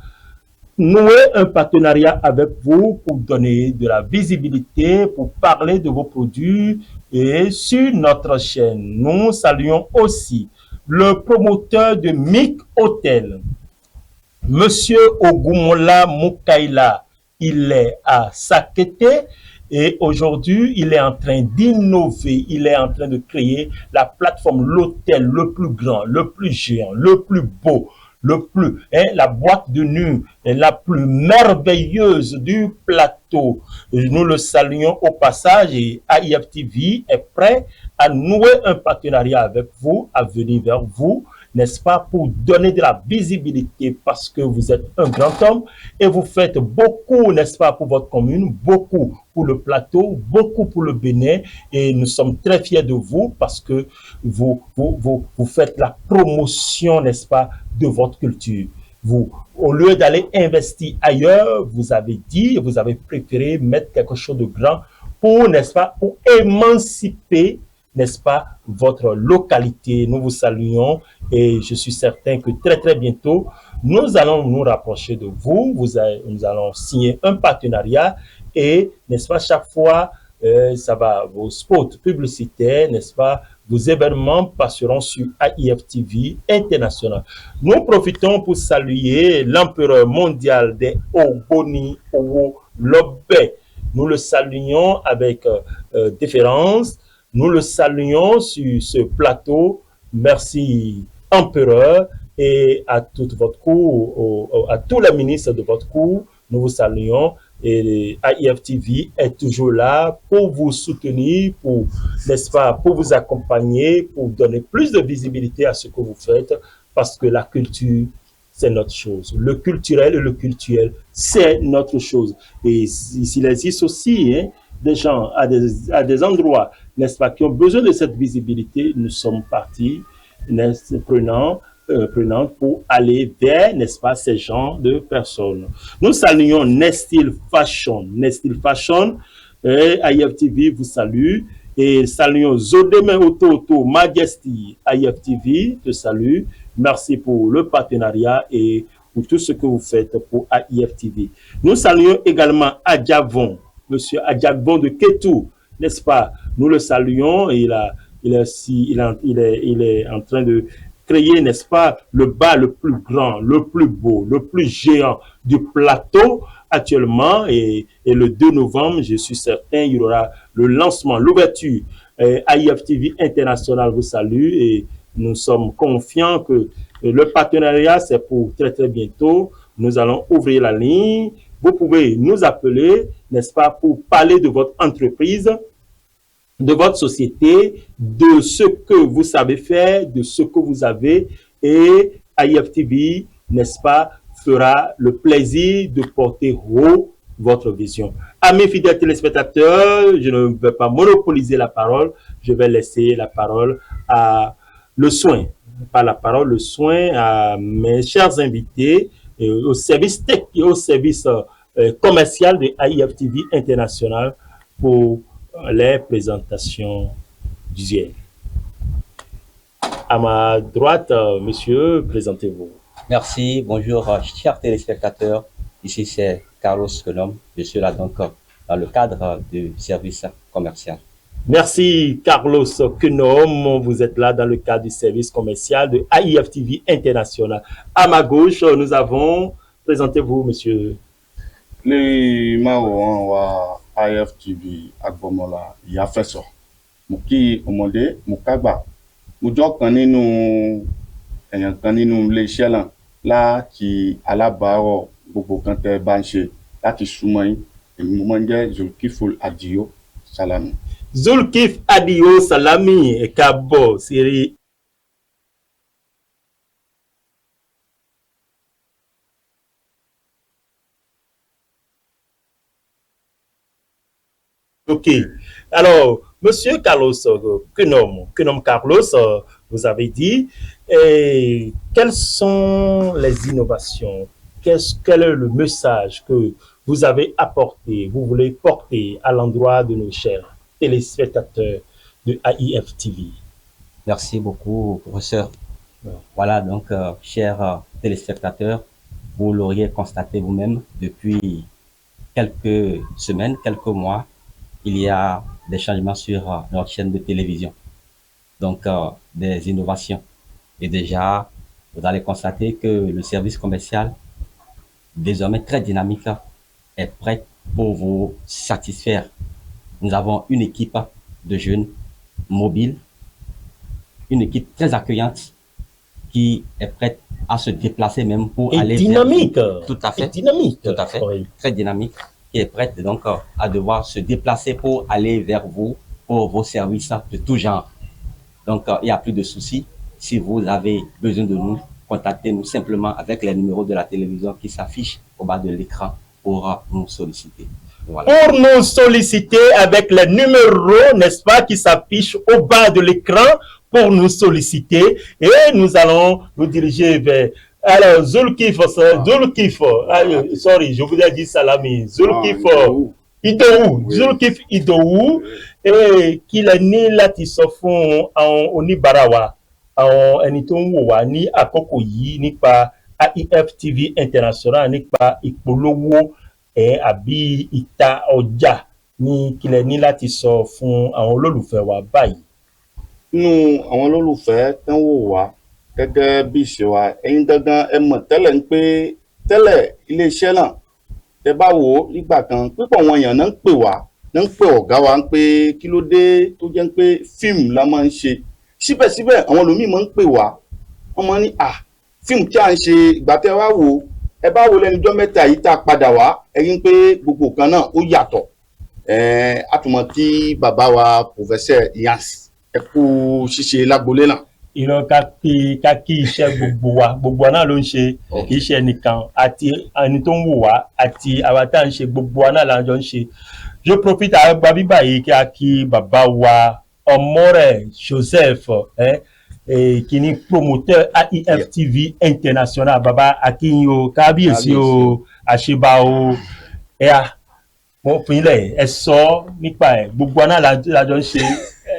nouer un partenariat avec vous pour donner de la visibilité, pour parler de vos produits et sur notre chaîne. Nous saluons aussi le promoteur de MIC Hotel, Monsieur Ogumola Mukaila. Il est à Sakete et aujourd'hui, il est en train d'innover, il est en train de créer la plateforme, l'hôtel le plus grand, le plus géant, le plus beau, la boîte de nuit la plus merveilleuse du plateau. Nous le saluons au passage et AIFTV est prêt à nouer un partenariat avec vous, à venir vers vous, n'est-ce pas, pour donner de la visibilité parce que vous êtes un grand homme et vous faites beaucoup, n'est-ce pas, pour votre commune, beaucoup pour le plateau, beaucoup pour le Bénin et nous sommes très fiers de vous parce que vous faites la promotion, n'est-ce pas, de votre culture. Vous, au lieu d'aller investir ailleurs, vous avez dit, vous avez préféré mettre quelque chose de grand pour, n'est-ce pas, pour émanciper, n'est-ce pas, votre localité. Nous vous saluons et je suis certain que très bientôt, nous allons nous rapprocher de vous. Nous allons signer un partenariat et, n'est-ce pas, chaque fois, ça va, vos spots publicitaires, n'est-ce pas, vos événements passeront sur AIFTV International. Nous profitons pour saluer l'empereur mondial des Ogboni Owo Lobé. Nous le saluons avec déférence. Nous le saluons sur ce plateau. Merci, empereur, et à toute votre cour, à tous les ministres de votre cour. Nous vous saluons. Et AIFTV est toujours là pour vous soutenir, pour, n'est-ce pas, pour vous accompagner, pour donner plus de visibilité à ce que vous faites, parce que la culture, c'est notre chose. Le culturel et le cultuel, c'est notre chose. Et s'il existe aussi des gens à des endroits, n'est-ce pas, qui ont besoin de cette visibilité, nous sommes partis, prenant pour aller vers, n'est-ce pas, ces genres de personnes. Nous saluons Nestil Fashion. Nestil Fashion, AIFTV vous salue. Et saluons Zodeme Oto Majesty, AIFTV te salue. Merci pour le partenariat et pour tout ce que vous faites pour AIFTV. Nous saluons également Adjavon, Monsieur Adjavon de Ketou, n'est-ce pas? Nous le saluons et il est en train de créer, n'est-ce pas, le bar le plus grand, le plus beau, le plus géant du plateau actuellement. Et le 2 novembre, je suis certain, il y aura le lancement, l'ouverture. AIFTV International vous salue et nous sommes confiants que le partenariat, c'est pour très bientôt. Nous allons ouvrir la ligne. Vous pouvez nous appeler, n'est-ce pas, pour parler de votre entreprise, de votre société, de ce que vous savez faire, de ce que vous avez, et AIFTV, n'est-ce pas, fera le plaisir de porter haut votre vision. Amis fidèles téléspectateurs, je ne vais pas monopoliser la parole, je vais laisser la parole à le soin, pas la parole, le soin à mes chers invités, au service technique, au service commercial de AIFTV International pour les présentations d'hier. À ma droite, monsieur, présentez-vous. Merci, bonjour chers téléspectateurs. Ici c'est Carlos Kenom. Je suis là donc dans le cadre du service commercial. Merci Carlos Kenom. Vous êtes là dans le cadre du service commercial de AIF TV International. À ma gauche, nous avons, présentez-vous monsieur. Le Mao wa AIF TV Agbomola Yafeso. Muki Omode Mukagba. Mujo kan nínú èèyàn kan nínú ilé iṣẹ́ náà láti alábàárọ̀ gbogbo kan tẹ́ bá ń ṣe láti súnmọ́ yín. Èmi mo máa ń jẹ́ Zulkiful Adio Salami. Zulkif Adio Salami ẹ káàbọ̀ sí Ok. Alors, monsieur Carlos Kenom Carlos, vous avez dit, quelles sont les innovations? Quel est le message que vous avez apporté, vous voulez porter à l'endroit de nos chers téléspectateurs de AIF TV? Merci beaucoup, professeur. Voilà, donc, chers téléspectateurs, vous l'auriez constaté vous-même depuis quelques semaines, quelques mois, il y a des changements sur notre chaîne de télévision. Donc, des innovations. Et déjà, vous allez constater que le service commercial, désormais très dynamique, est prêt pour vous satisfaire. Nous avons une équipe de jeunes mobiles, une équipe très accueillante qui est prête à se déplacer même pour aller dynamique. Tout à fait. Et dynamique. Tout à fait. Oui. Très dynamique. Qui est prête donc à devoir se déplacer pour aller vers vous, pour vos services de tout genre. Donc, il n'y a plus de soucis. Si vous avez besoin de nous, contactez-nous simplement avec les numéros de la télévision qui s'affichent au bas de l'écran pour nous solliciter. Voilà. Pour nous solliciter avec les numéros, n'est-ce pas, qui s'affichent au bas de l'écran pour nous solliciter. Et nous allons nous diriger vers... Alors, Zulkif, sorry, je vous ai dit Salami, Zulkif Idou, Zulkif Idou, et qu'il est né láti sọ fún àwọn oníbàárà wa, àwọn ẹni tó ń wò wá ní àkókò yìí nípa AIF TV International, nípa ìpolówó àbí ìta ọjà ní qu'il est ní láti sọ fún àwọn olólùfẹ́ wa báyìí. Nínú àwọn olólùfẹ́ tán wò wá gẹ́gẹ́ bí ìṣe wa, ẹ̀yin gangan ẹ mọ̀ tẹ́lẹ̀ ń pé tẹ́lẹ̀ iléeṣẹ́ náà tẹ́ bá wò ó nígbà kan pípọ̀ wọn èèyàn náà ń pè wá, náà ń pè ọ̀gá wa ń pé kí ló dé tó jẹ́ pé fíìmù la máa ń ṣe. Síbẹ̀síbẹ̀ àwọn olómìn máa ń pè wá, wọ́n máa ń ní fíìmù tí à ń ṣe ìgbà tẹ́ wá wò ó, ẹ bá wo lẹ́nujọ́ mẹ́ta yìí tá a padà wá, ẹ̀yin pé gbogbo kan náà ó yàtọ̀. Àtùmọ̀ tí bàbá wa Professeur Iyans ẹ kú ṣíṣe lágbolé náà. Ìran ká kí iṣẹ́ gbogbo wa náà ló ń ṣe, kì í ṣe ẹnìkan àti ẹni tó ń wò wá àti àwa tá à ń ṣe gbogbo wa náà là ń jọ ń ṣe. Je profite àgbà bíbà yìí kí a kí bàbá wa Ọmọrẹ Joseph kí ni promoteur AIF TV International. Bàbá akínyìn o, kábíyèsí o, àṣebà o, mo fi ilẹ̀ ẹ sọ nípa ẹ̀, gbogbo wa náà là jọ ń ṣe.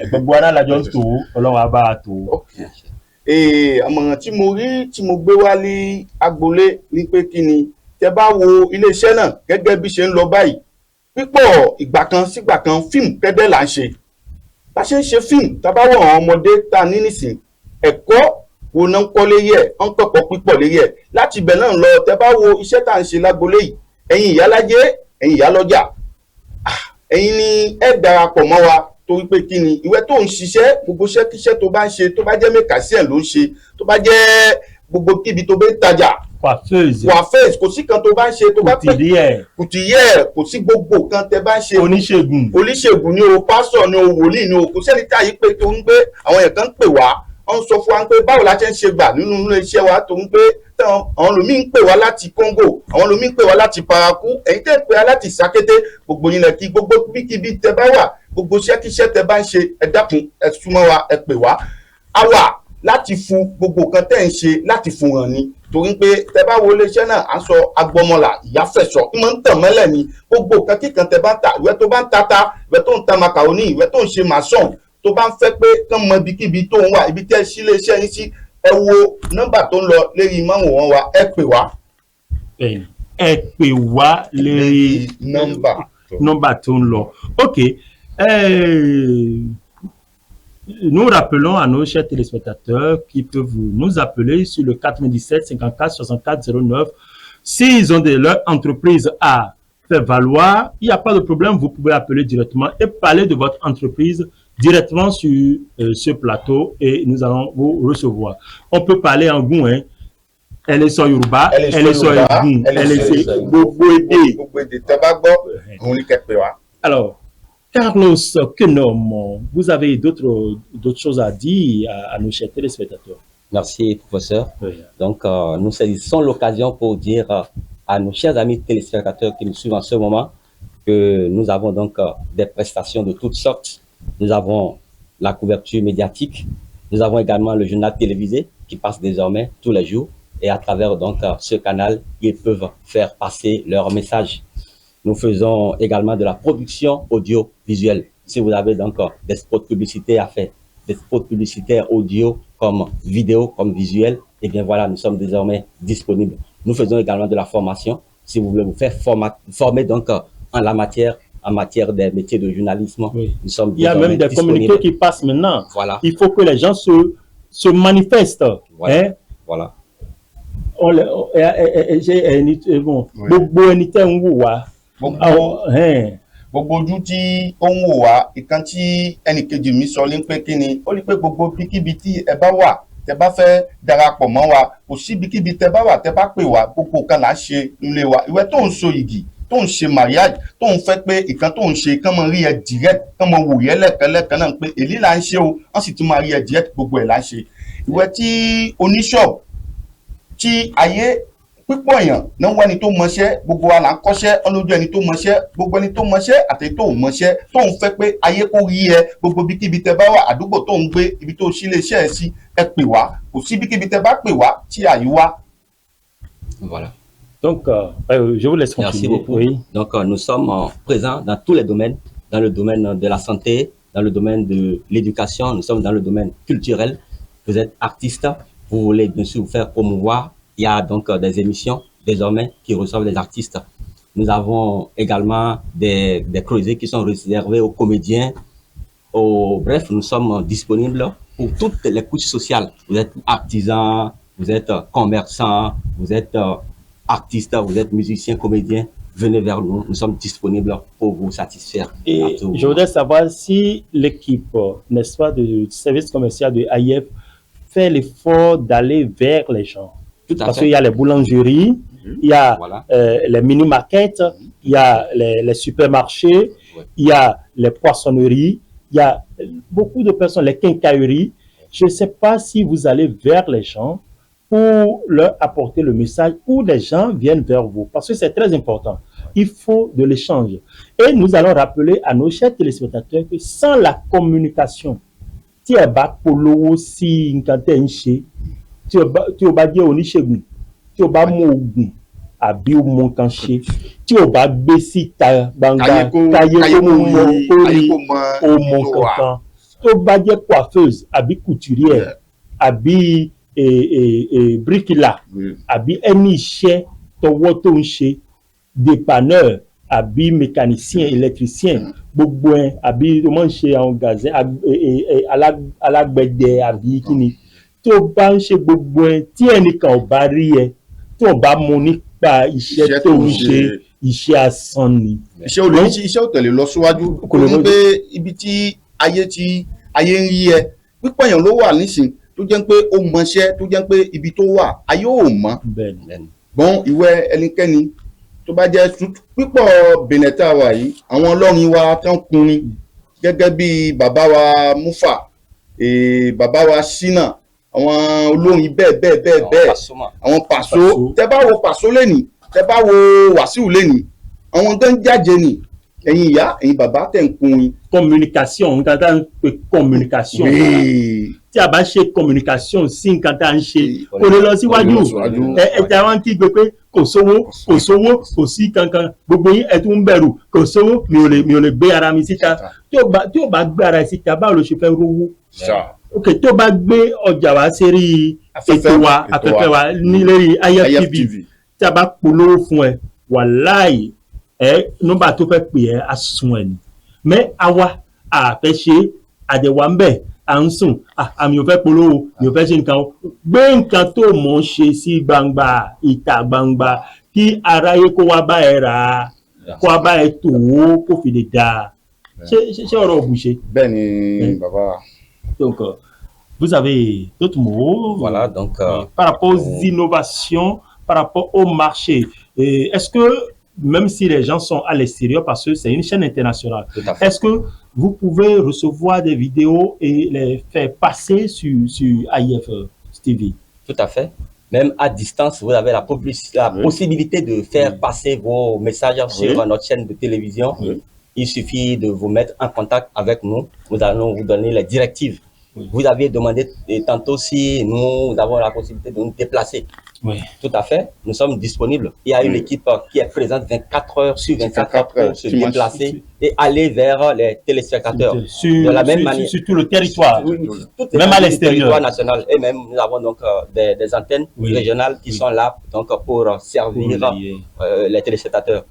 Gbogbo ara la jọ ń tò ó, Ọlọ́run á bá a tò ó. Àmọ̀ràn tí mo rí tí mo gbé wá ní agboolé ní pé kí ni tẹ́ bá wo iléeṣẹ́ náà gẹ́gẹ́ bí ṣe ń lọ báyìí, pípọ̀ ìgbà kan sígbà kan fíìmù pẹ́dẹ́ là ń ṣe. Bá ṣe ń ṣe fíìmù tá bá wọ àwọn ọmọdé tá a ní nísìn, ẹ̀kọ́ wo náà ń kọ́ léyè ẹ̀, ń pẹ̀pọ̀ pípọ̀ léyè ẹ̀. Láti ibẹ̀ náà lọ tẹ́ bá wo iṣẹ́ tá à ń ṣe lágboolé yìí, ẹ̀yin ìyálájé, ẹ̀yin ìyálọ́jà, ẹ̀yin ni ẹ darapọ̀ mọ́ wa. Torí pé kí ni ìwé tó ń ṣiṣẹ́ gbogbo iṣẹ́ kíṣẹ́ tó bá ń ṣe, tó bá jẹ́ mẹ́kàsíẹ̀ ló ń ṣe, tó bá jẹ́ gbogbo kíbi tó bá ń tajà, coiffeuse kò sí kan tó bá ń ṣe, tó bá pẹ́ kùtìyẹ́ kò sí gbogbo kan tẹ́ bá ń ṣe, oníṣègùn ni o, pásọ̀ ni o, wòlíì ni o, kò sẹ́ni tá yìí pé tó ń gbé àwọn èèyàn kan ń pè wá, wọ́n ń sọ fún wa pé báwo la ṣe ń ṣe gbà nínú ilé iṣẹ́ wa, tó ń gbé àwọn lòmí ń pè wá láti Congo, àwọn lòmí ń pè wá láti Paraku, ẹ̀yin tẹ́ ń pè wá láti Sakété, gbogbo yín lẹ kí gbogbo kíbi tẹ́ bá wà, gbogbo iṣẹ́ kíṣẹ́ tẹ́ bá ń ṣe, ẹ dákun ẹ súnmọ́ wa, ẹ pè wá. A wà láti fún gbogbo kan tẹ́ ń ṣe láti fún hàn ni torí pé tẹ́ bá wo iléeṣẹ́ náà à ń sọ agbọmọlà ìyáfẹ̀sọ ìmọ̀ ń tàn mọ́lẹ̀ ni gbogbo kan kíkan tẹ́ bá ta ìwé tó bá ń tata ìwé tó ń ta macaroni ìwé tó ń ṣe mason tó bá ń fẹ́ pé kán mọ ibikíbi tó ń wà ibi tẹ́ sí iléeṣẹ́ yín sí ẹ wo nọ́mbà tó ń lọ lérí máwòrán wa ẹ pè wá. Ẹ pè wá lérí nọ́mbà tó ń lọ. Ok. Nous rappelons à nos chers téléspectateurs qui peuvent nous appeler sur le 97 54 64 09. S'ils ont leur entreprise à faire valoir, il n'y a pas de problème, vous pouvez appeler directement et parler de votre entreprise directement sur ce plateau et nous allons vous recevoir. On peut parler en Gouin, elle est sur Yoruba, elle est sur Egun, elle est sur Boboede. Alors, Carlos Kenom, vous avez d'autres choses à dire à nos chers téléspectateurs. Merci, professeur. Oui. Donc, nous saisissons l'occasion pour dire à nos chers amis téléspectateurs qui nous suivent en ce moment que nous avons donc des prestations de toutes sortes. Nous avons la couverture médiatique. Nous avons également le journal télévisé qui passe désormais tous les jours. Et à travers donc ce canal, ils peuvent faire passer leur message. Nous faisons également de la production audiovisuelle. Si vous avez donc des spots publicitaires à faire, des spots publicitaires audio comme vidéo, comme visuel, et bien voilà, nous sommes désormais disponibles. Nous faisons également de la formation. Si vous voulez vous faire former donc en la matière, des métiers de journalisme, oui. Nous sommes il y a même des communiqués qui passent maintenant. Voilà. Il faut que les gens se manifestent. Voilà. Hein? Voilà. Gbogbo ojú tí ó ń wò wá ìkan tí ẹnìkejì mi sọ lé pé kí ni ó rí pé gbogbo bíkíbi tí ẹ bá wà tẹ bá fẹ́ darapọ̀ mọ́ wa kò sí bíkíbi tẹ bá wà tẹ bá pè wá gbogbo kan là ń ṣe nílé wa ìwé tó ń so igi tó ń ṣe mariage tó ń fẹ́ pé ìkan tó ń ṣe kán mọ rí ẹ direct kán mọ wò yẹ lẹ́ẹ̀kan náà pé èlé là ń ṣe o wọ́n sì tún máa rí ẹ direct gbogbo ẹ̀ là ń ṣe ìwé tí oníṣọ́ọ̀bù tí ayé pípọ̀ èèyàn náà wọ́n ẹni tó mọṣẹ́ gbogbo wa là ń kọ́ṣẹ́ ọlójú ẹni tó mọṣẹ́ gbogbo ẹni tó mọṣẹ́ àti tó mọṣẹ́ tó ń fẹ́ pé ayé kó rí ẹ gbogbo bíkíbi tẹ bá wà àdúgbò tó ń gbé ibi tó sílé iṣẹ́ ẹ sí ẹ pè wá kò sí bíkíbi tẹ bá pè wá tí àyè wá. Voilà. Donc, je vous laisse continuer. Merci beaucoup. Oui. Donc, nous sommes présents dans tous les domaines, dans le domaine de la santé, dans le domaine de l'éducation, nous sommes dans le domaine culturel. Vous êtes artiste, vous voulez bien sûr vous faire promouvoir. Il y a donc des émissions désormais qui reçoivent les artistes. Nous avons également des creusets qui sont réservés aux comédiens. Bref, nous sommes disponibles pour toutes les couches sociales. Vous êtes artisan, vous êtes commerçant, vous êtes artiste, vous êtes musicien, comédien. Venez vers nous, nous sommes disponibles pour vous satisfaire. Et je voudrais savoir si l'équipe, n'est-ce pas, du service commercial de AIF fait l'effort d'aller vers les gens. Parce qu'il y a les boulangeries, il y a les mini-markets, il y a les supermarchés, il y a les poissonneries, il y a beaucoup de personnes, les quincailleries. Je ne sais pas si vous allez vers les gens pour leur apporter le message ou les gens viennent vers vous. Parce que c'est très important. Il faut de l'échange. Et nous allons rappeler à nos chers téléspectateurs que sans la communication, tu es bas pour l'eau si une quantité tí o bá jẹ́ oníṣègùn tí o bá mú oògùn àbí o mú nǹkan ṣe tí o bá gbé síta gbangba káyé kó mọ kó rí o mọ kankan tó bá jẹ́ coiffeuse àbí couturière àbí bríkìlà àbí ẹni iṣẹ́ tọwọ́ tó ń ṣe dépanneur àbí mécanicien électricien gbogbo ẹ̀ àbí o máa ń ṣe àwọn gazin alágbẹ̀dẹ àbí kíni. Tí o bá ń ṣe gbogbo ẹ tí ẹnìkan ò bá rí ẹ tí o bá mọ̀ nípa iṣẹ́ tó ń ṣe iṣẹ́ asán ni. Iṣẹ́ ò tẹ̀lé lọ síwájú kò ní pé ibi tí ayé ń rí ẹ pípọ̀ èèyàn ló wà nísìn tó jẹ́ pé ó mọṣẹ́ tó jẹ́ pé ibi tó wà ayé ò mọ̀. Gbọ́n ìwé ẹnikẹ́ni tó bá jẹ́ pípọ̀ bẹ̀nẹ̀tà wà yìí àwọn ọlọ́rin wa tán kunrin gẹ́gẹ́ bí bàbá wa Mufa bàbá wa Ṣínà àwọn olórin bẹ́ẹ̀ àwọn Pàṣọ tẹ bá wo Pàṣọ lẹ́nìí tẹ bá wo Wàsíù lẹ́nìí àwọn tó ń jáde ni ẹ̀yin ìyá ẹ̀yin bàbá tẹ̀ ń kun yín. Communication nǹkan tá à ń pè communication. tí a bá ṣe communication sí nǹkan tá à ń ṣe kò lè lọ síwájú ẹ tí a wá ń kígbe pé kò sówó kò sí kankan gbogbo yín ẹ tún ń bẹ̀rù kò sówó mi ò lè gbé ara mi síta tí ò bá gbé ara síta báwo ló ṣe fẹ́ rówó ok tó bá gbé ọjà wá sérí ètò wa afẹ́fẹ́ wa nílérí IFTV tí a bá polówó fún ẹ wàláì nọ́mbà tó fẹ́ pè ẹ́ á sun ẹ̀ ni mais àwa àfẹ́ ṣe àdẹ̀wà ń bẹ̀ à ń sùn àmì ò fẹ́ polówó mi ò fẹ́ ṣe nǹkan gbé nǹkan tó mọ̀ ń ṣe sí gbangba ìta gbangba kí aráyé kó wá bá ẹ rà á kó wá bá ẹ tò ó kó fi lè dáa ṣé ọ̀rọ̀ òbúṣe. bẹ́ẹ̀ ni bàbá. Donc vous avez d'autres mots voilà donc par rapport aux innovations par rapport au marché est-ce que même si les gens sont à l'extérieur parce que c'est une chaîne internationale est-ce que vous pouvez recevoir des vidéos et les faire passer sur IF TV? Tout à fait. Même à distance, vous avez la possibilité de faire passer vos messages sur notre chaîne de télévision. Il suffit de vous mettre en contact avec nous. Nous allons vous donner les directives. Vous aviez demandé tantôt si nous avons la possibilité de nous déplacer. Oui. Tout à fait. Nous sommes disponibles. Il y a une équipe qui est présente 24 heures sur 24 heures pour se déplacer et aller vers les téléspectateurs. De la même manière. Sur tout le territoire. Même à l'extérieur. Territoire national. Et même, nous avons donc des antennes régionales qui sont là donc, pour servir les téléspectateurs.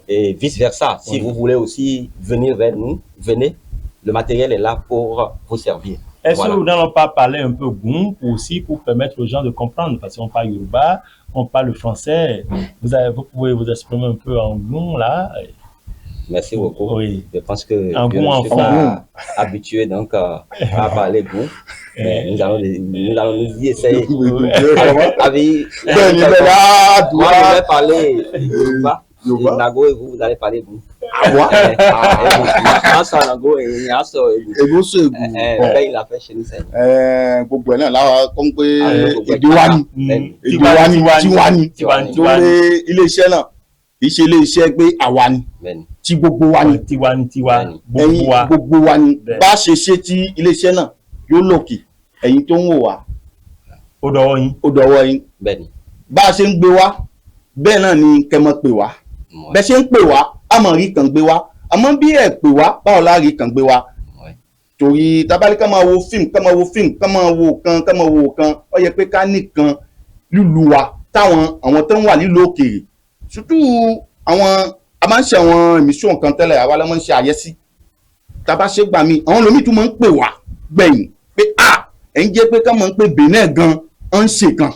Et vice-versa. Si vous voulez aussi venir vers nous, venez. Le matériel est là pour vous servir. Est-ce que nous n'allons pas parler un peu goût aussi pour permettre aux gens de comprendre? Parce qu'on parle Yoruba, on parle français. Vous pouvez vous exprimer un peu en goût là. Merci beaucoup. Oui. Je pense que je ne suis pas habitué donc à parler goût. Mais nous allons y essayer. Moi, je vais parler Yoruba. Nago et vous allez parler goût. Il a fait chez nous. Gbogbo ẹ̀ náà láwa kọ́ ń pé èdè wa ni lórí iléeṣẹ́ náà kì í ṣe iléeṣẹ́ pé àwa ni tí gbogbo wa ni ẹ̀yin gbogbo wa ni bá ṣe ṣe tí iléeṣẹ́ náà yóò lòkè ẹ̀yin tó ń wò wá ó dọwọ́ yín bá a ṣe ń gbé wá bẹ́ẹ̀ náà ni kẹ́ mọ́ pè wá bẹ́ẹ̀ ṣe ń pè wá àmọ́ rí kan gbé wá àmọ́ bí ẹ̀ pè wá báwo la rí kan gbé wá torí tabali ká máa wo fíìmù ká máa wo kan ó yẹ pé ká nìkan lílu wa táwọn àwọn tó ń wà lílu òkèèrè surtout àwọn a máa ń ṣe àwọn émission kan tẹ́lẹ̀ àwa la máa ń ṣe àyẹ́sí tàbá ṣe gbà mí àwọn olómi tún máa ń pè wá gbẹ̀yìn pé ẹ̀yin jẹ́ pé ká máa ń pè Benin gan ń ṣe kan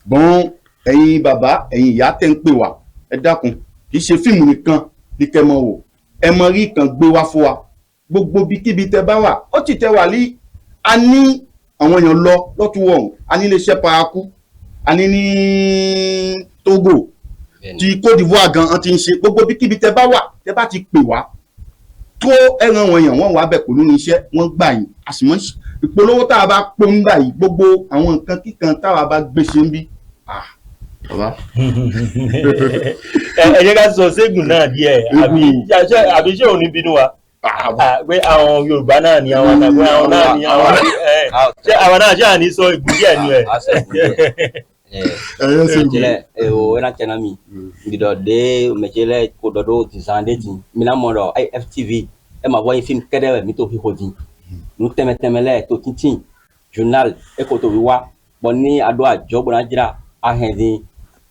bọ́n ẹ̀yin bàbá ẹ̀yin ìyá tẹ́ ń pè wá ẹ dákun kì í ṣe fíìmù nìkan ní kẹ́ mọ̀ wò ẹ mọ rí kan gbé wá fún wa gbogbo bíkíbi tẹ́ bá wà ó ti tẹ́ wà ní a ní àwọn èèyàn lọ lọ́túnwọ̀n a ní iléeṣẹ́ paraku a ní ní Togo ti Côte d'Ivoire gan an ti ń ṣe gbogbo bíkíbi tẹ́ bá wà tẹ́ bá ti pè wá tó ẹran wọn èèyàn wọn wà bẹ̀ pẹ̀lú iṣẹ́ wọn gbà yín àsìmọ́ ìpolówó tá a bá pọ́n ń gbà yìí gbogbo àwọn nǹkan kíkan táwa bá gbé ṣe ń bí ẹ jẹ́ ká sọ ségun náà díẹ̀ àbí ṣé òní bínú wa pé àwọn Yorùbá náà ni àwọn àtàgbé àwọn náà ni àwọn ṣé àwọn náà ṣe àní sọ ìgbù díẹ̀ nu ẹ̀. Jẹlẹ o ẹna tẹna mi gbidọ de mẹjẹlẹ ko dọ do tisan de ti mina mọ dọ IFTV ẹ ma bọ yin fíìmù kẹdẹ mi tó fi ko di nu tẹmẹtẹmẹlẹ tó tintin journal ẹ kò tó fi wá bọ ní adó àjọ bọ̀nà jira ahẹ́ndín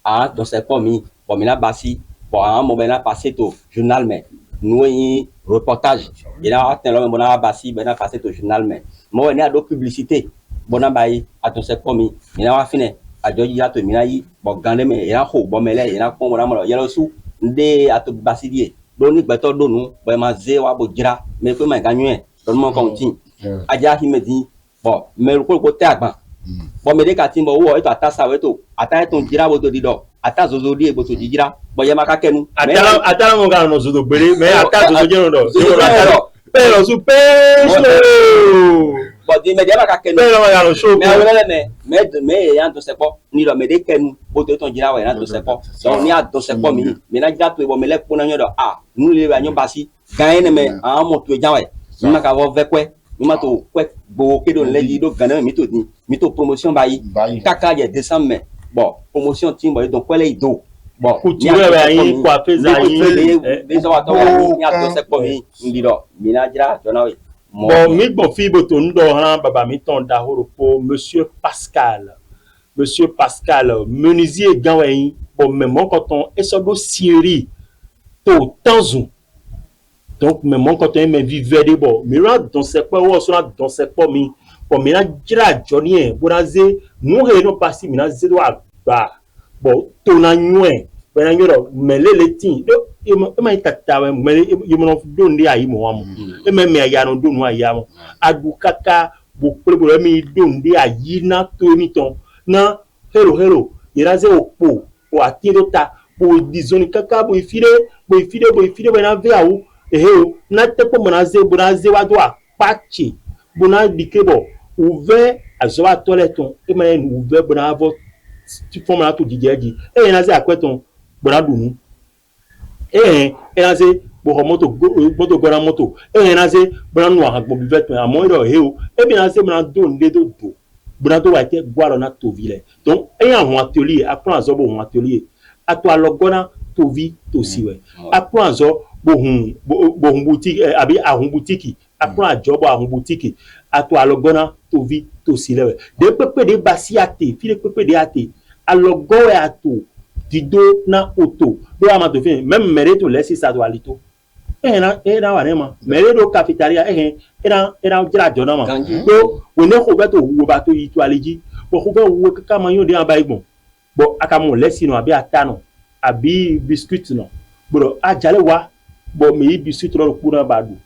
à dọ̀sẹ̀ pọ̀ mi bọ̀ mi náà bá sí bọ̀ àwọn ọmọ bẹ́ẹ̀ náà passé tó journal mẹ́ nu yin reportage yìí náà tẹ̀ lọ́mọ bọ̀ náà bá sí bẹ́ẹ̀ náà passé tó journal mẹ́ mọ̀ wẹ̀ ní adó publicité bọ̀ náà bá yìí àdọ̀sẹ̀ pọ̀ mi yìí náà wá finẹ̀ àjọ yìí yàtọ̀ mi náà yìí bọ̀ gàndé mi yìí náà kó bọ̀ mẹ́lẹ̀ yìí náà kó wọn náà mọ̀ yẹlẹ sùn ndé àtọ̀ bá sí díẹ̀ lóní gbẹtọ̀ dònú bọ̀ máa zé wa bọ̀ jira mẹ́ pé máa gányu ẹ̀ lọ́nùmọ̀ kan tì ajá himẹ̀dín bọ̀ mẹ́rù kó tẹ́ àgbọn bọ̀ mẹ́dẹ́ kàtí bọ̀ wọ́ ètò àtàsà wẹ́tò àtàyẹ̀tò jira bó tó di dọ̀ ata zozo di eboto jijira boye maka kenu atala mo ga no zozo gbere me ata zozo jero do pero su peso bo di media maka kenu pero ma ga no show me awele me yan to sepo ni do me de kenu boto to jira wa yan to sepo so ni a to sepo mi na jira to bo me le pona nyo do nu le ba nyo basi gan ne me an mo to ejan wa mi maka wo vekwe mimato kwet bo kedo leji do gana mito promotion bayi kaka ye décembre mai bon promotion timbo donc kwele ido bon couture bayi coiffé zayi bezo wa to ni ato se ko mi ndiro minajira jonawe bon mi bon fi boto ndo han baba mi ton da horopo monsieur Pascal menuisier ganwen bon même quand on est sur do série to tanzu donc même quand on me vivre de bon mira dans ce quoi ou sur dans ce quoi mi bon mina jira jonie bonaze mu he no pasi mina zedo agba bon to na nwe bena nyoro mele letin do e ma tata we mele e mo do ndi ayi mo wamu e me aya no do no aya mo adu kaka bo pele mi do ndi ayi na to mi ton na hello iraze opo o atiro ta bo dizoni kaka bo ifire bena ve awu na te ko bonaze wa do apache bona dikebo ouvert azoa toileton e ma en ouvert bona avo tu forme na to dijeji e na ze akweton bona dunu na ze bo moto gora moto na ze bona no agbo bi vet amo ro e bi na ze bona do nde do bona to wa te gwaro na to ville donc en atelier apprend azo bo atelier ato alogona to vi to siwe apprend azo bohun boutique abi ahun boutique apprend ajo bo ahun boutique ato alogona to vi to siwe de pepe de basiate file pepe de ate alogo e ato dido na auto do amato fin même mere to laisser ça do alito na wanema mere do cafeteria era jira jona ma do woni ko beto wo ba to yitu aliji bo ko be wo ka ma yo de abaigbon bo akamo laisser no abi atano abi biscuit no bro ajale wa bo mi biscuit ro kura badu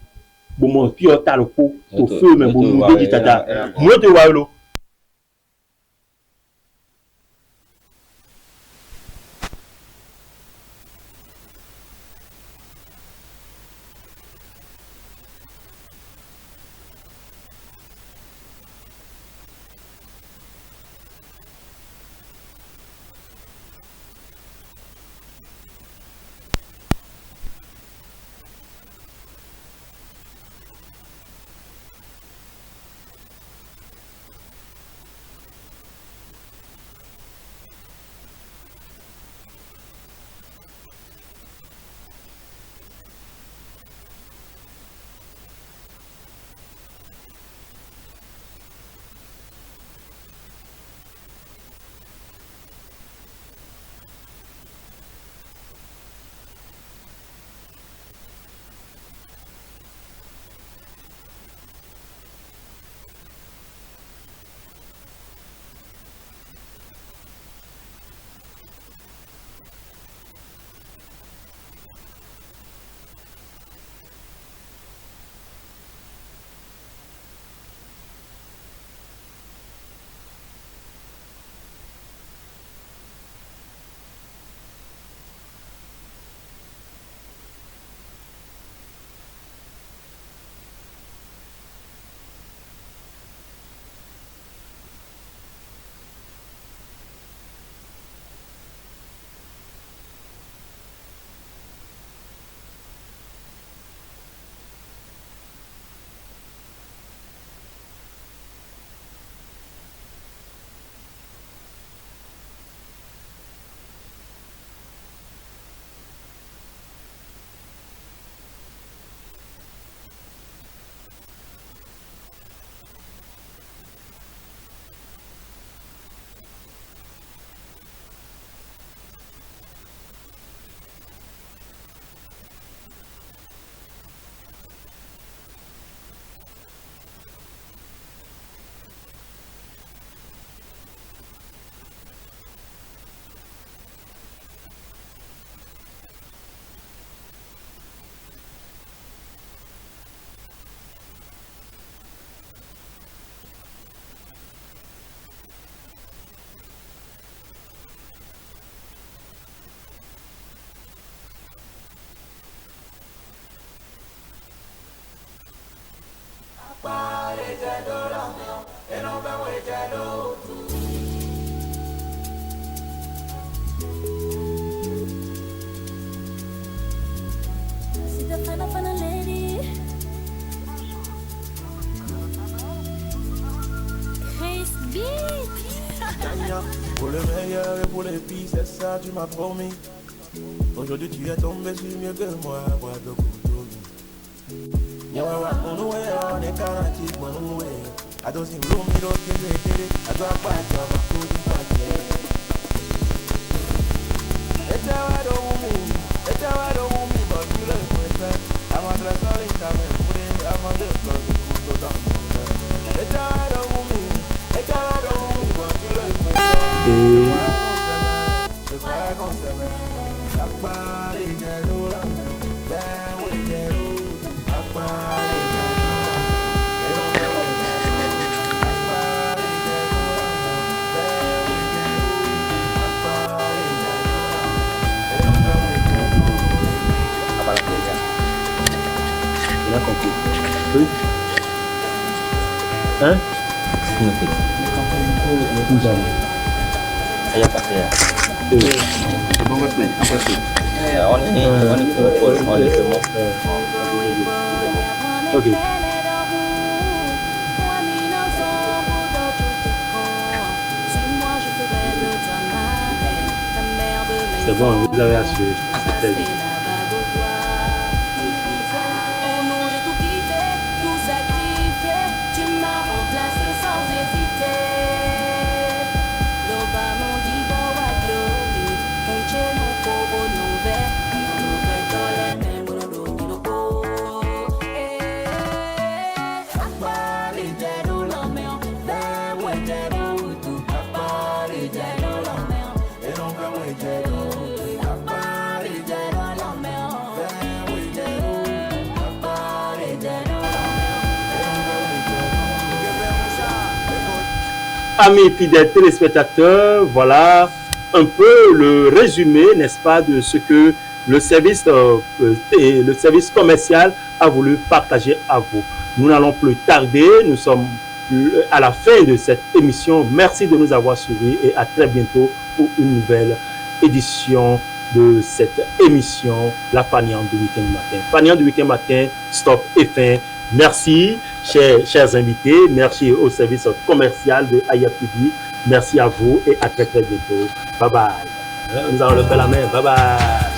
bo mo pi o ta lo ko to fe me bo mu de tata mo te wa lo Pour le meilleur et pour les pires, c'est ça, tu m'as promis. Aujourd'hui, tu es tombé sur mieux que moi, bois de couteau. Yawa, on est garanti, on est. I don't see room, you don't get it. I don't fight, I don't fight. It's how I don't mean, it's how I don't mean, but you like my friend. I'm on the solid, I'm on the floor, so down. It's how I don't mean, it's how I don't mean, but you like my friend. C'est pas comme ça, mais la part est de l'eau, ben oui, de l'eau, la part est de Il a compris. Oui. Hein? Saya pakai ya. Bon, maintenant, après On est semua. Ok. C'est bon, vous avez assuré. C'est bien. Amis fidèles téléspectateurs, voilà un peu le résumé, n'est-ce pas, de ce que le service commercial a voulu partager à vous. Nous n'allons plus tarder, nous sommes à la fin de cette émission. Merci de nous avoir suivis et à très bientôt pour une nouvelle édition de cette émission, la Faniante du Week-end Matin. Faniante du Week-end Matin, stop et fin. Merci, chers invités. Merci au service commercial de IFTV. Merci à vous et à très très bientôt. Bye bye. Nous allons lever la main. Bye bye.